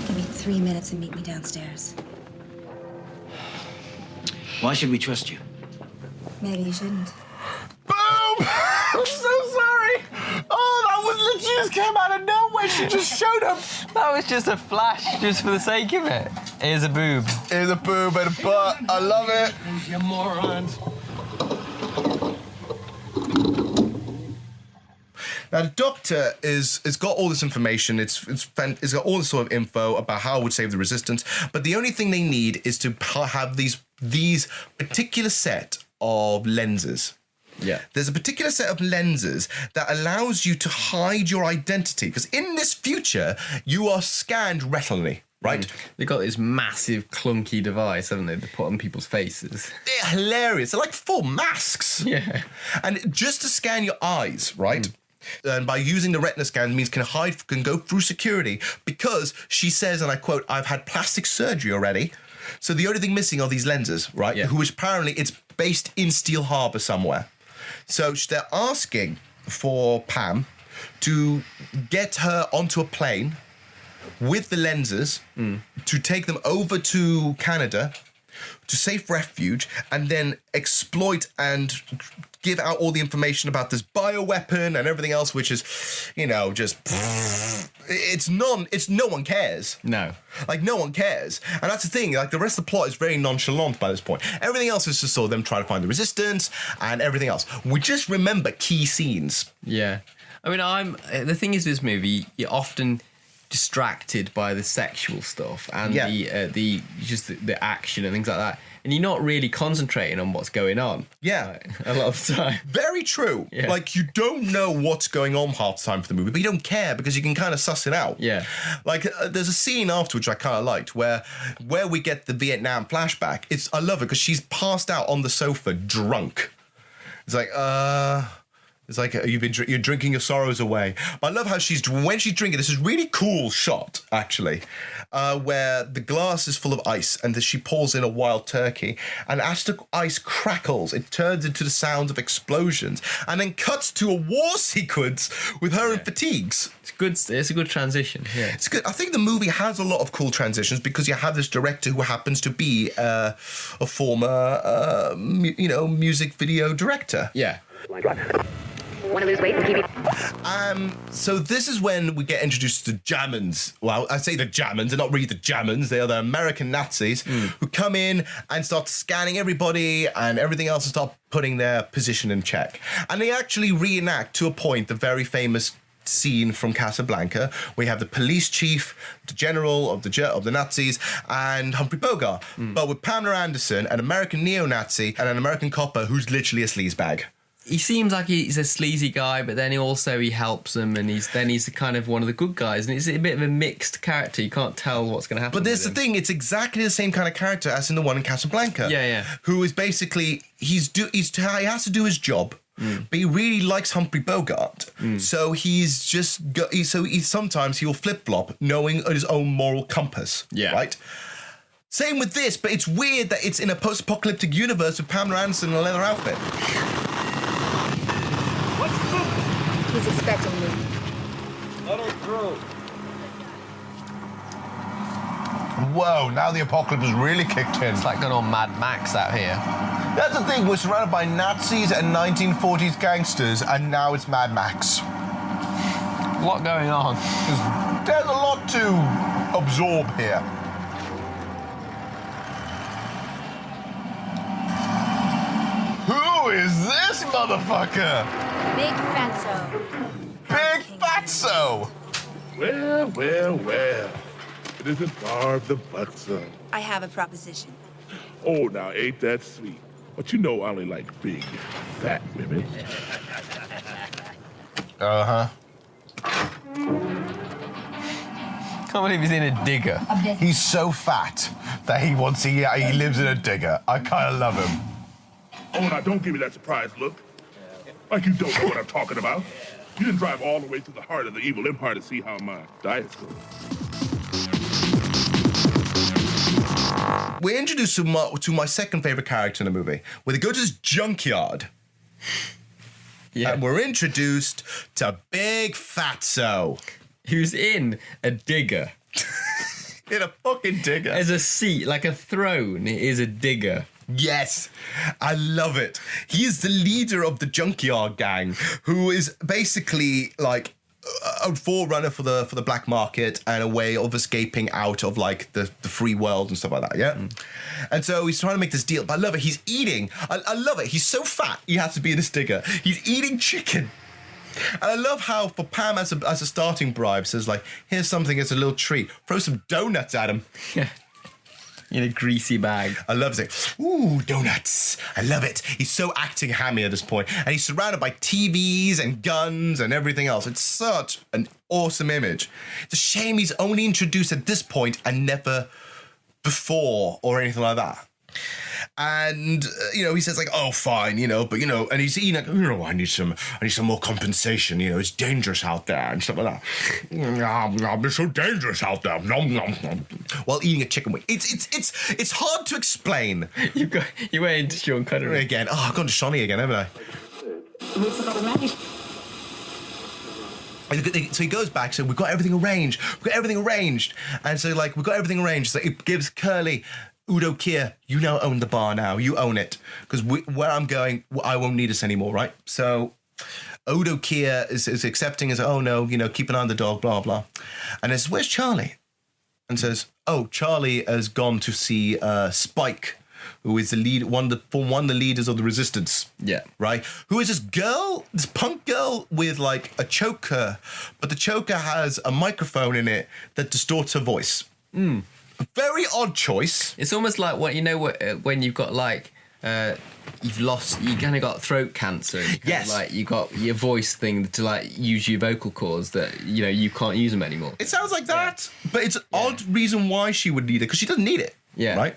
Give me 3 minutes and meet me downstairs. Why should we trust you? Maybe you shouldn't. Boom! I'm so sorry. Oh, that was literally just came out of nowhere. She just showed up. That was just a flash, just for the sake of it. Here's a boob. Here's a boob and a butt. I love it. You morons. Now, the Doctor is got all this information. It's got all this sort of info about how it would save the Resistance. But the only thing they need is to have these particular set of lenses. Yeah. There's a particular set of lenses that allows you to hide your identity. Because in this future, you are scanned retinally, right? They've got this massive, clunky device, haven't they? They put on people's faces. They're hilarious. They're like full masks. Yeah. And just to scan your eyes, right? And by using the retina scan means can go through security because she says, and I quote, "I've had plastic surgery already. So the only thing missing are these lenses, right? Yeah. Who is apparently, it's based in Steel Harbour somewhere. So they're asking for Pam to get her onto a plane with the lenses to take them over to Canada to safe refuge and then exploit and give out all the information about this bioweapon and everything else, which is, just no one cares. No. Like, no one cares. And that's the thing, like, the rest of the plot is very nonchalant by this point. Everything else is just sort of them trying to find the Resistance and everything else. We just remember key scenes. Yeah. I mean, the thing is, this movie, you're often distracted by the sexual stuff and the action and things like that, and you're not really concentrating on what's going on. Yeah, a lot of the time. Very true. Yeah. Like, you don't know what's going on half the time for the movie, but you don't care because you can kind of suss it out. Yeah. Like, there's a scene afterwards I kind of liked where we get the Vietnam flashback. I love it because she's passed out on the sofa drunk. It's like, It's like you're drinking your sorrows away. But I love how when she's drinking. This is really cool shot actually, where the glass is full of ice and she pours in a wild turkey, and as the ice crackles, it turns into the sounds of explosions, and then cuts to a war sequence with her in fatigues. It's good. It's a good transition. Yeah, it's good. I think the movie has a lot of cool transitions because you have this director who happens to be a former, music video director. Yeah. Want to lose weight and keep it? So this is when we get introduced to Germans. Well, I say the Germans, they're not really the Germans. They are the American Nazis who come in and start scanning everybody and everything else and start putting their position in check. And they actually reenact, to a point, the very famous scene from Casablanca. We have the police chief, the general of the Nazis, and Humphrey Bogart. But with Pamela Anderson, an American neo-Nazi, and an American copper who's literally a sleazebag. He seems like he's a sleazy guy, but then he helps them, and he's the kind of one of the good guys, and it's a bit of a mixed character. You can't tell what's going to happen. But there's the thing; it's exactly the same kind of character as in the one in Casablanca. Yeah. Who is basically he has to do his job, but he really likes Humphrey Bogart, so he's just sometimes he'll flip flop, knowing his own moral compass. Yeah. Right. Same with this, but it's weird that it's in a post-apocalyptic universe with Pamela Anderson in a leather outfit. He's expecting me. Let her through. Whoa, now the apocalypse has really kicked in. It's like good old Mad Max out here. That's the thing, we're surrounded by Nazis and 1940s gangsters, and now it's Mad Max. A lot going on. There's a lot to absorb here. Who is this motherfucker? Big Fatso. Big Fatso! Well. It isn't Barb the Buxom. I have a proposition. Oh, now, ain't that sweet. But you know I only like big, fat women. Uh-huh. Can't believe he's in a digger. He's so fat that he lives in a digger. I kind of love him. Oh, now, don't give me that surprised look. Like you don't know what I'm talking about. You didn't drive all the way to the heart of the evil empire to see how my diet's going. we're introduced to my second favorite character in the movie, where they go to this junkyard. Yeah. And we're introduced to Big Fatso. Who's in a digger. In a fucking digger. As a seat, like a throne, is a digger. Yes, I love it. He is the leader of the junkyard gang, who is basically like a forerunner for the black market and a way of escaping out of like the free world and stuff like that. Yeah, and so he's trying to make this deal. But I love it. He's eating. I love it. He's so fat. He has to be in this digger. He's eating chicken. And I love how for Pam as a starting bribe says like, here's something as a little treat. Throw some donuts at him. Yeah. In a greasy bag. I love it. Ooh, donuts. I love it. He's so acting hammy at this point. And he's surrounded by TVs and guns and everything else. It's such an awesome image. It's a shame he's only introduced at this point and never before or anything like that. And he says like, oh fine, but and he's eating like, I need some more compensation, it's dangerous out there and stuff like that. It's so dangerous out there. Nom, nom, nom. While eating a chicken wing. It's hard to explain. You went into Sean Connery again. Oh, I've gone to Shawnee again, haven't I? So he goes back, so we've got everything arranged. And so like we've got everything arranged. So it gives Curly, Udo Kier, you now own the bar now. You own it. Because where I'm going, I won't need us anymore, right? So Udo Kier is accepting as, oh no, keep an eye on the dog, blah, blah. And says, where's Charlie? And says, oh, Charlie has gone to see Spike, who is one of the leaders of the resistance. Yeah. Right? Who is this punk girl with like a choker, but the choker has a microphone in it that distorts her voice. Mm. A very odd choice. It's almost like when you've got like you kind of got throat cancer. And yes. Like you got your voice thing to like use your vocal cords that you can't use them anymore. It sounds like that, but it's an odd reason why she would need it because she doesn't need it. Yeah. Right.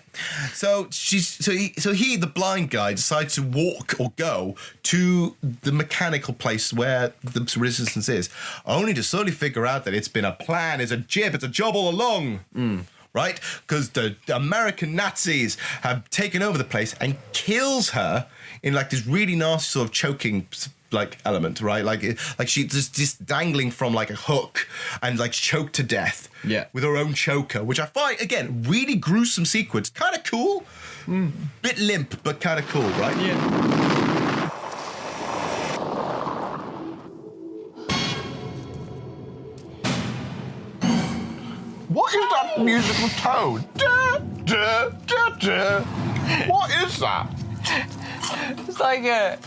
So he, the blind guy, decides to walk or go to the mechanical place where the resistance is, only to slowly figure out that it's been a plan, it's a jib, it's a job all along. Mm. Right? Because the American Nazis have taken over the place and kills her in like this really nasty sort of choking like element, right? Like she's just dangling from like a hook and like choked to death. Yeah. With her own choker, which I find again really gruesome sequence, kind of cool, bit limp but kind of cool, right? Yeah. What is that musical tone? Da, da, da, da. What is that? It's like a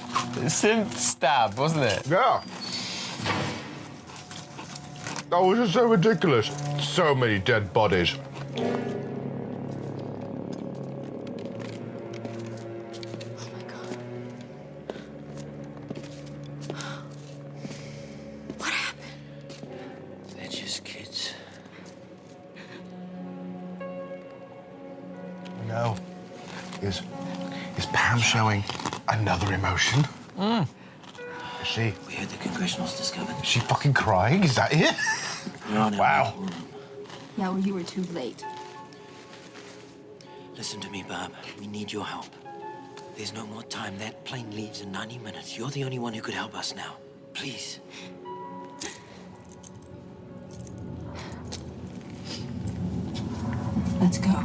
synth stab, wasn't it? Yeah. That was just so ridiculous. So many dead bodies. No. Is Pam showing another emotion? Mm. Is she? We heard the congressionals discovered. Is she fucking crying? Is that it? Wow. No, you were too late. Listen to me, Barb. We need your help. There's no more time. That plane leaves in 90 minutes. You're the only one who could help us now. Please. Let's go.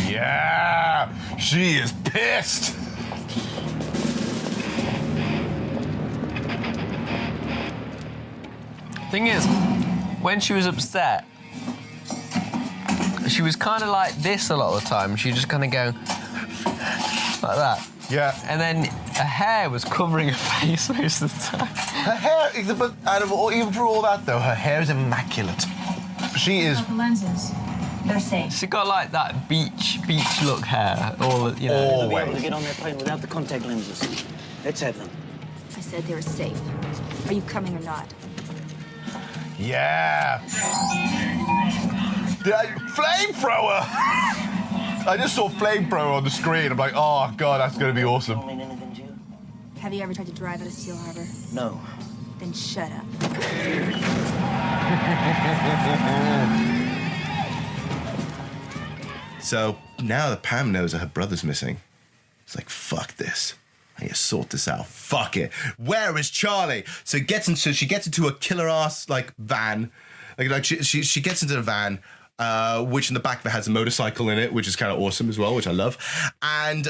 Yeah! She is pissed! Thing is, when she was upset, she was kind of like this a lot of the time. She just kind of go like that. Yeah. And then her hair was covering her face most of the time. Her hair, but even for all that though, her hair is immaculate. She is. The lenses. They're safe. She got like that beach look hair. Always. They'll be able to get on that plane without the contact lenses. Let's have them. I said they were safe. Are you coming or not? Yeah. Flamethrower! I just saw flamethrower on the screen. I'm like, oh god, that's gonna be awesome. Have you ever tried to drive out of Steel Harbour? No. Then shut up. So now that Pam knows that her brother's missing, it's like, fuck this. I need to sort this out. Fuck it. Where is Charlie? So she gets into a killer ass like van. Like she gets into the van, which in the back of it has a motorcycle in it, which is kind of awesome as well, which I love. And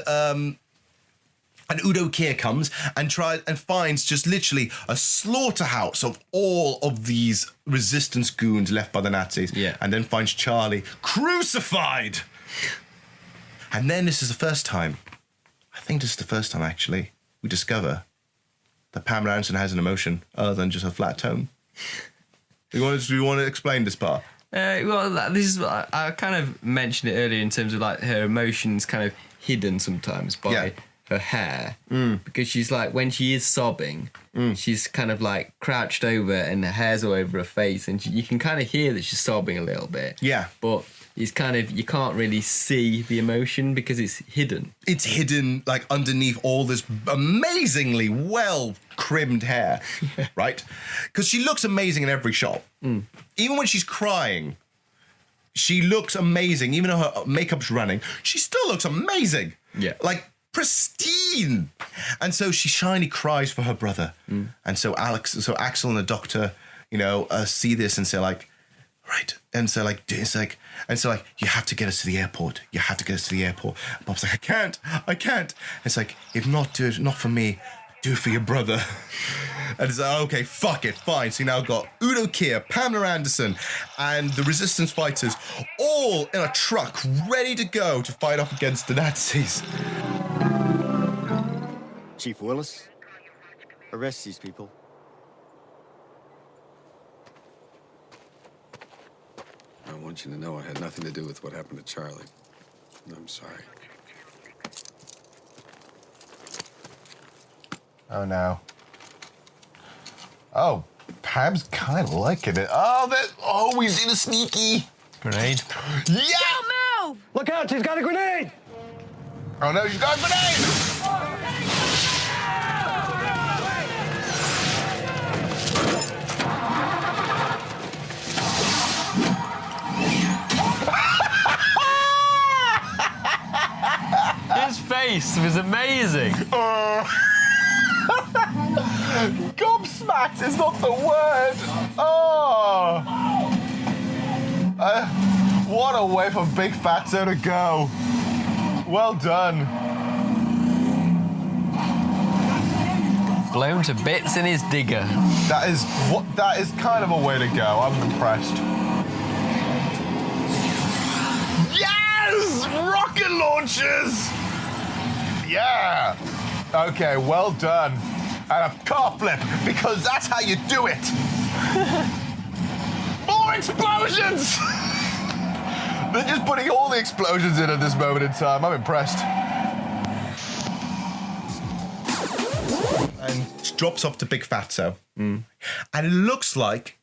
Udo Kier comes and finds just literally a slaughterhouse of all of these resistance goons left by the Nazis. Yeah. And then finds Charlie crucified. And then this is the first time, actually, we discover that Pamela Anderson has an emotion other than just a flat tone. Do you want to explain this part? Well, this is what I kind of mentioned it earlier in terms of like her emotions kind of hidden sometimes by her hair. Because she's like, when she is sobbing, she's kind of like crouched over and her hair's all over her face, and you can kind of hear that she's sobbing a little bit. Yeah. But it's kind of, you can't really see the emotion because it's hidden. It's hidden like underneath all this amazingly well-crimmed hair, right? Because she looks amazing in every shot. Even when she's crying, she looks amazing. Even though her makeup's running, she still looks amazing. Yeah. Like pristine. And so she shyly cries for her brother. And so Axel and the doctor, see this and say like, right. And so you have to get us to the airport. You have to get us to the airport. And Bob's like, I can't. And it's like, if not for me, do it for your brother. And it's like, okay, fuck it, fine. So you now got Udo Kier, Pamela Anderson, and the resistance fighters all in a truck ready to go to fight off against the Nazis. Chief Willis, arrest these people. I want you to know I had nothing to do with what happened to Charlie. I'm sorry. Oh, no. Oh, Pam's kind of liking it. We see the sneaky grenade. Yeah! Don't move! Look out, she's got a grenade! Oh, no, she's got a grenade! His face was amazing. Gobsmacked is not the word. What a way for Big Fatso to go. Well done. Blown to bits in his digger. That is kind of a way to go. I'm impressed. Yes! Rocket launchers! Yeah! Okay, well done. And a car flip, because that's how you do it. More explosions! They're just putting all the explosions in at this moment in time. I'm impressed. And drops off to Big Fatso. And it looks like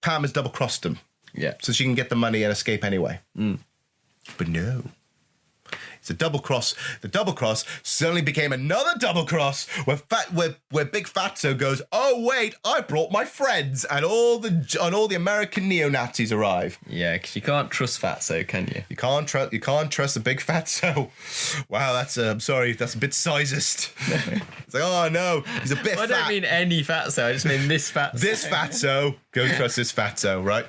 Pam has double-crossed him. Yeah. So she can get the money and escape anyway. But no. It's a double cross. The double cross suddenly became another double cross where Big Fatso goes, oh wait, I brought my friends, and all the American neo-Nazis arrive. Yeah, because you can't trust Fatso, can you? You can't trust the Big Fatso. Wow, I'm sorry, that's a bit sizist. It's like, oh no, he's a bit fat. I don't mean any Fatso, I just mean this Fatso. This Fatso. Go trust this Fatso, right?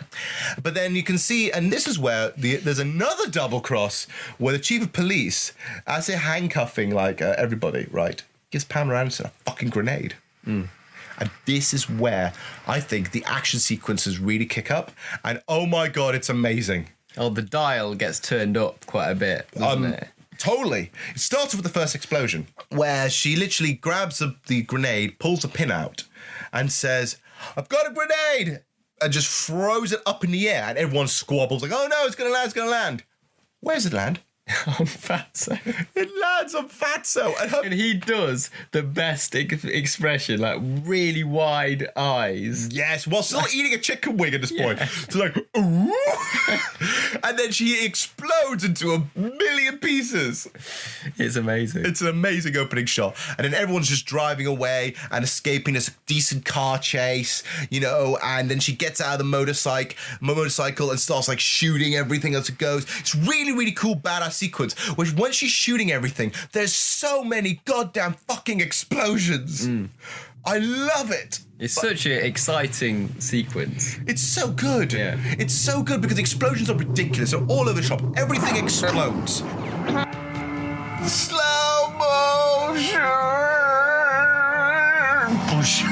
But then you can see, and this is where there's another double cross where the chief of police, as they're handcuffing everybody, right, gives Pamela Anderson a fucking grenade. And this is where I think the action sequences really kick up. And oh my God, it's amazing. Oh, the dial gets turned up quite a bit, doesn't it? Totally. It starts with the first explosion, where she literally grabs the grenade, pulls the pin out, and says, I've got a grenade! And just throws it up in the air, and everyone squabbles like, oh no, it's gonna land. Where does it land? On Fatso. It lands on Fatso. And he does the best expression, like really wide eyes. Yes, while still eating a chicken wing at this point. It's like, ooh. And then she explodes into a million pieces. It's amazing. It's an amazing opening shot. And then everyone's just driving away and escaping this decent car chase, you know, and then she gets out of the motorcycle and starts like shooting everything as it goes. It's really, really cool, badass sequence. Which when she's shooting everything, there's so many goddamn fucking explosions. I love it. It's such an exciting sequence. It's so good. Yeah. It's so good because the explosions are ridiculous. They're all over the shop. Everything explodes. Slow motion. Push.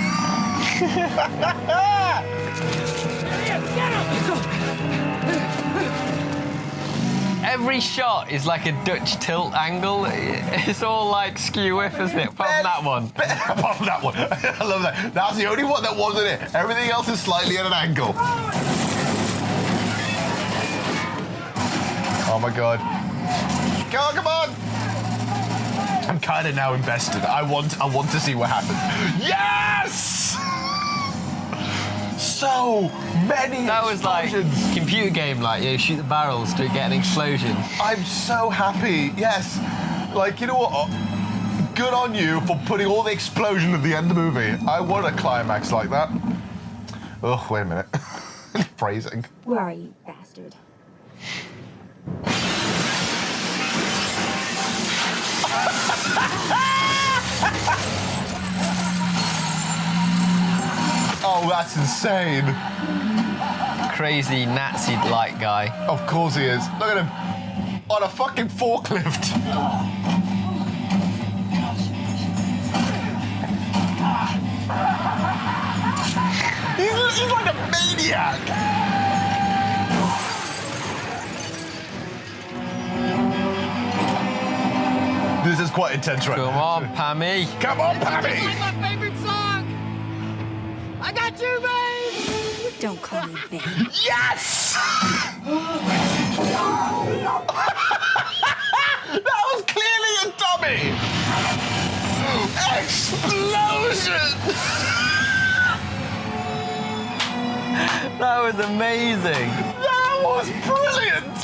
Every shot is like a Dutch tilt angle. It's all like skew-whiff, isn't it? Apart from that one. Apart from that one. I love that. That's the only one that wasn't it. Everything else is slightly at an angle. Oh my god. Come on! I'm kind of now invested. I want to see what happens. Yes! So many That was explosions. like computer game, like you shoot the barrels to get an explosion. I'm so happy. Yes. Like, you know what? Good on you for putting all the explosion at the end of the movie. I want a climax like that. Oh, wait a minute. Phrasing. Where are you, bastard? Oh, that's insane. Crazy Nazi-like guy. Of course he is. Look at him. On a fucking forklift. He's like a maniac. This is quite intense right now. Come on, Pammy. Come on, Pammy. It's like my favorite song. I got you, babe. Don't call me babe. Yes! That was clearly a dummy. Explosion! That was amazing. That was brilliant.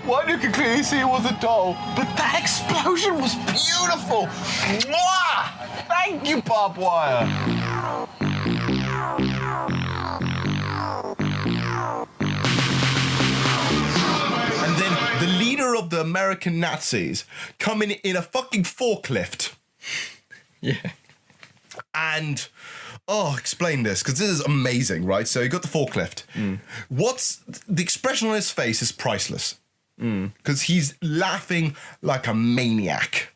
One you could clearly see was a doll, but that explosion was beautiful. Mwah! Thank you, Barb Wire. And then the leader of the American Nazis coming in a fucking forklift. Yeah. And, explain this, because this is amazing, right? So you got the forklift. What's the expression on his face is priceless. Because he's laughing like a maniac.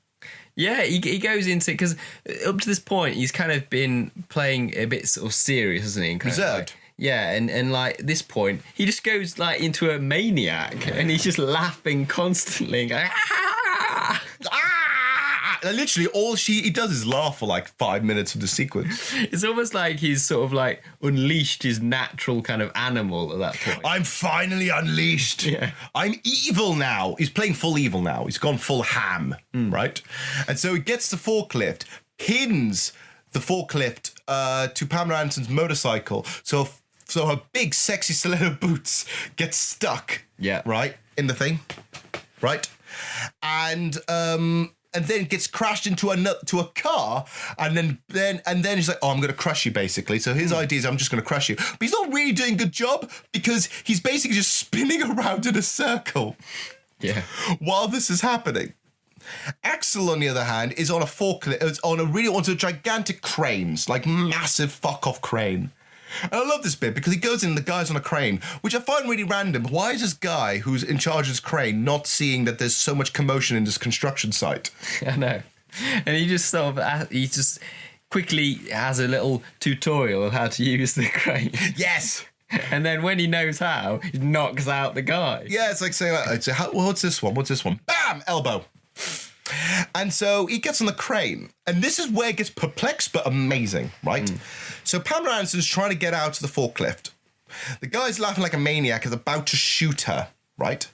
Yeah, he goes into, because up to this point, he's kind of been playing a bit sort of serious, hasn't he? Reserved. Yeah, and like this point, he just goes like into a maniac and he's just laughing constantly. Like, And literally all he does is laugh for like 5 minutes of the sequence. It's almost like he's sort of like unleashed his natural kind of animal at that point. I'm finally unleashed. Yeah. I'm evil now. He's playing full evil now. He's gone full ham, right? And so he gets the forklift, pins the forklift to Pamela Anderson's motorcycle. So her big, sexy stiletto boots get stuck. Yeah. Right? In the thing. Right? And then gets crashed into a car, and then he's like, "Oh, I'm going to crush you," basically. So his idea is, "I'm just going to crush you," but he's not really doing a good job because he's basically just spinning around in a circle. Yeah. While this is happening, Axel, on the other hand, is on a forklift, onto gigantic cranes, like massive fuck off crane. And I love this bit because he goes in, the guy's on a crane, which I find really random. Why is this guy who's in charge of this crane not seeing that there's so much commotion in this construction site? I know. And he just quickly has a little tutorial of how to use the crane. Yes! And then when he knows how, he knocks out the guy. Yeah, it's like saying, what's this one? What's this one? Bam! Elbow. And so he gets on the crane, and this is where it gets perplexed but amazing, right? So Pamela Anderson's trying to get out of the forklift. The guy's laughing like a maniac, is about to shoot her, right?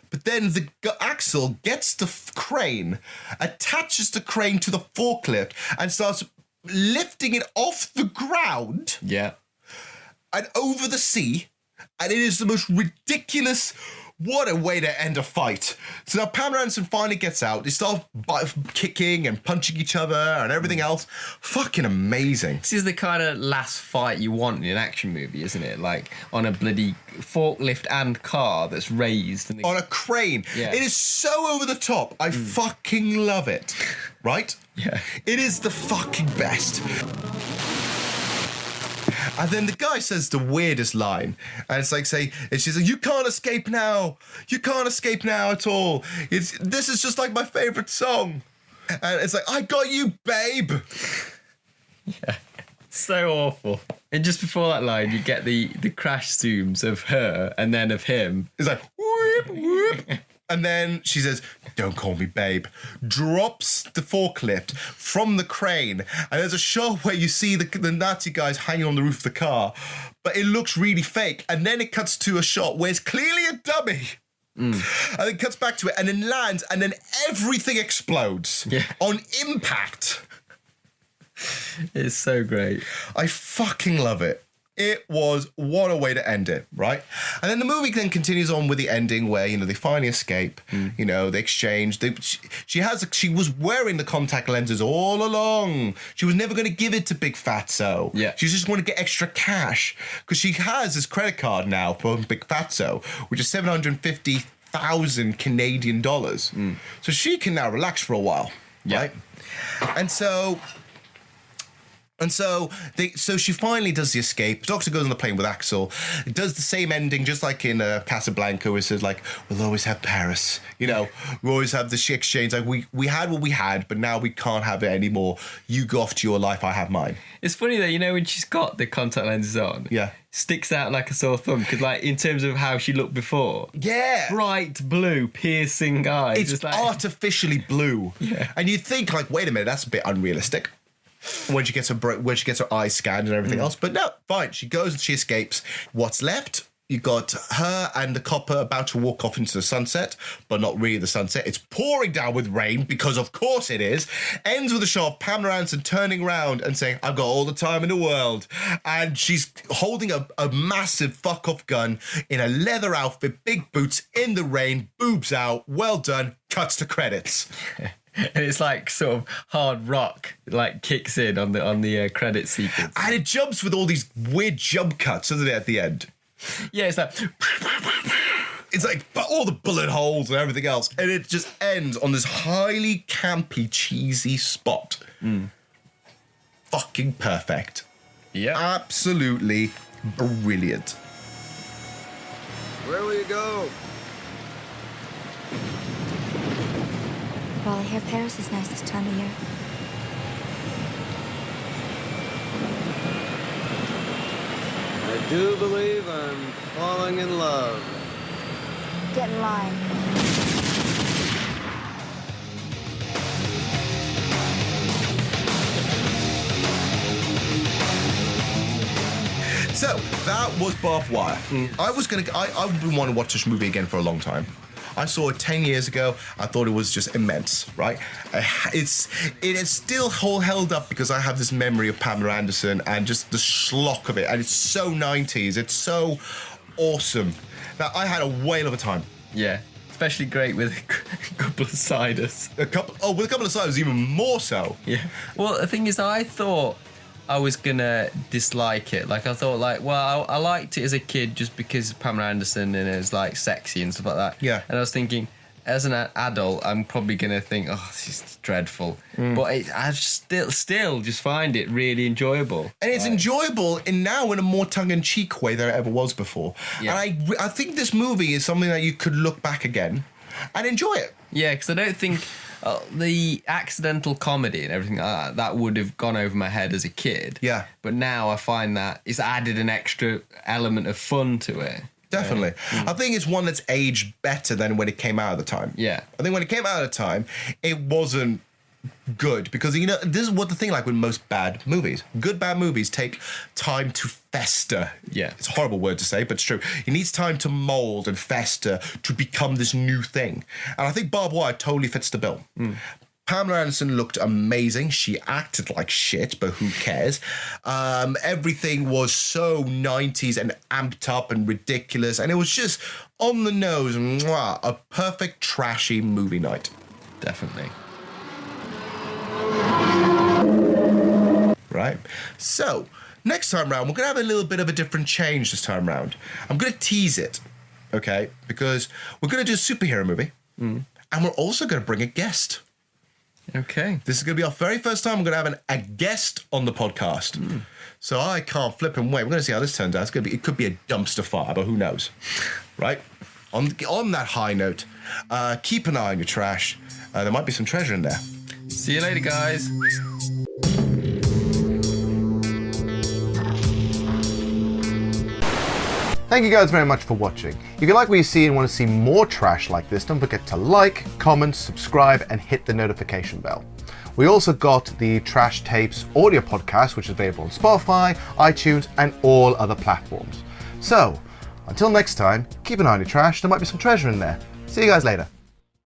But then Axel gets the crane, attaches the crane to the forklift, and starts lifting it off the ground. Yeah. And over the sea, and it is the most ridiculous What a way to end a fight. So now Pamela Anderson finally gets out. They start kicking and punching each other and everything else. Fucking amazing. This is the kind of last fight you want in an action movie, isn't it? Like on a bloody forklift and car that's raised. And on a crane. Yeah. It is so over the top. I fucking love it. Right? Yeah. It is the fucking best. And then the guy says the weirdest line. And it's like, and she's like, you can't escape now. You can't escape now at all. This is just like my favourite song. And it's like, I got you, babe. Yeah. So awful. And just before that line, you get the crash zooms of her and then of him. It's like, whoop, whoop. And then she says, don't call me babe. Drops the forklift from the crane. And there's a shot where you see the Nazi guys hanging on the roof of the car. But it looks really fake. And then it cuts to a shot where it's clearly a dummy. And it cuts back to it and then lands. And then everything explodes on impact. It's so great. I fucking love it. It was, what a way to end it, right? And then the movie then continues on with the ending where, they finally escape, they exchange. She was wearing the contact lenses all along. She was never going to give it to Big Fatso. Yeah. She just wanted to get extra cash because she has this credit card now from Big Fatso, which is 750,000 Canadian dollars. So she can now relax for a while, right? And so she finally does the escape. The Doctor goes on the plane with Axel. It does the same ending, just like in Casablanca, where it says, like, we'll always have Paris. We always have the exchange. Like, we had what we had, but now we can't have it anymore. You go off to your life, I have mine. It's funny, though, when she's got the contact lenses on, sticks out like a sore thumb, because, like, in terms of how she looked before, bright blue, piercing eyes. It's just like artificially blue. And you'd think, like, wait a minute, that's a bit unrealistic. When she gets her eyes scanned and everything else. But no, fine. She goes and she escapes. What's left? You got her and the copper about to walk off into the sunset, but not really the sunset. It's pouring down with rain, because of course it is. Ends with a shot of Pamela Anderson turning around and saying, I've got all the time in the world. And she's holding a massive fuck-off gun in a leather outfit, big boots, in the rain, boobs out, well done, cuts to credits. And it's like sort of hard rock, like kicks in on the credit sequence, and it jumps with all these weird jump cuts, doesn't it? At the end, it's like but all the bullet holes and everything else, and it just ends on this highly campy, cheesy spot. Fucking perfect. Yeah, absolutely brilliant. Where will you go? Well, I hear Paris is nice this time of year. I do believe I'm falling in love. Get in line. So that was Barb Wire. I've been wanting to watch this movie again for a long time. I saw it 10 years ago. I thought it was just immense, right? It is still held up because I have this memory of Pamela Anderson and just the schlock of it. And it's so 90s. It's so awesome. That I had a whale of a time. Yeah. Especially great with a couple of ciders. With a couple of ciders, even more so. Yeah. Well, the thing is, I thought I was gonna dislike it. Like, I thought, like, well, I liked it as a kid just because Pamela Anderson and it was like sexy and stuff like that. Yeah. And I was thinking, as an adult, I'm probably gonna think, oh, this is dreadful. But I still just find it really enjoyable. And it's enjoyable now in a more tongue-in-cheek way than it ever was before. Yeah. And I think this movie is something that you could look back again and enjoy it. Yeah, because I don't think the accidental comedy and everything like that would have gone over my head as a kid. Yeah. But now I find that it's added an extra element of fun to it. Definitely. I think it's one that's aged better than when it came out at the time. Yeah. I think when it came out at the time, it wasn't good because, this is what the thing like with most bad movies. Good bad movies take time to fester. Yeah. It's a horrible word to say, but it's true. It needs time to mold and fester to become this new thing. And I think Barb Wire totally fits the bill. Pamela Anderson looked amazing. She acted like shit, but who cares? Everything was so 90s and amped up and ridiculous, and it was just on the nose. Mwah, a perfect trashy movie night. Definitely. Right? So, next time round, we're going to have a little bit of a different change this time round. I'm going to tease it, okay? Because we're going to do a superhero movie, and we're also going to bring a guest. Okay. This is going to be our very first time we're going to have a guest on the podcast. So I can't flip and wait. We're going to see how this turns out. It could be a dumpster fire, but who knows? Right? On that high note, keep an eye on your trash. There might be some treasure in there. See you later, guys. Thank you guys very much for watching. If you like what you see and want to see more trash like this, don't forget to like, comment, subscribe, and hit the notification bell. We also got the Trash Tapes audio podcast, which is available on Spotify, iTunes, and all other platforms. So, until next time, keep an eye on your trash. There might be some treasure in there. See you guys later.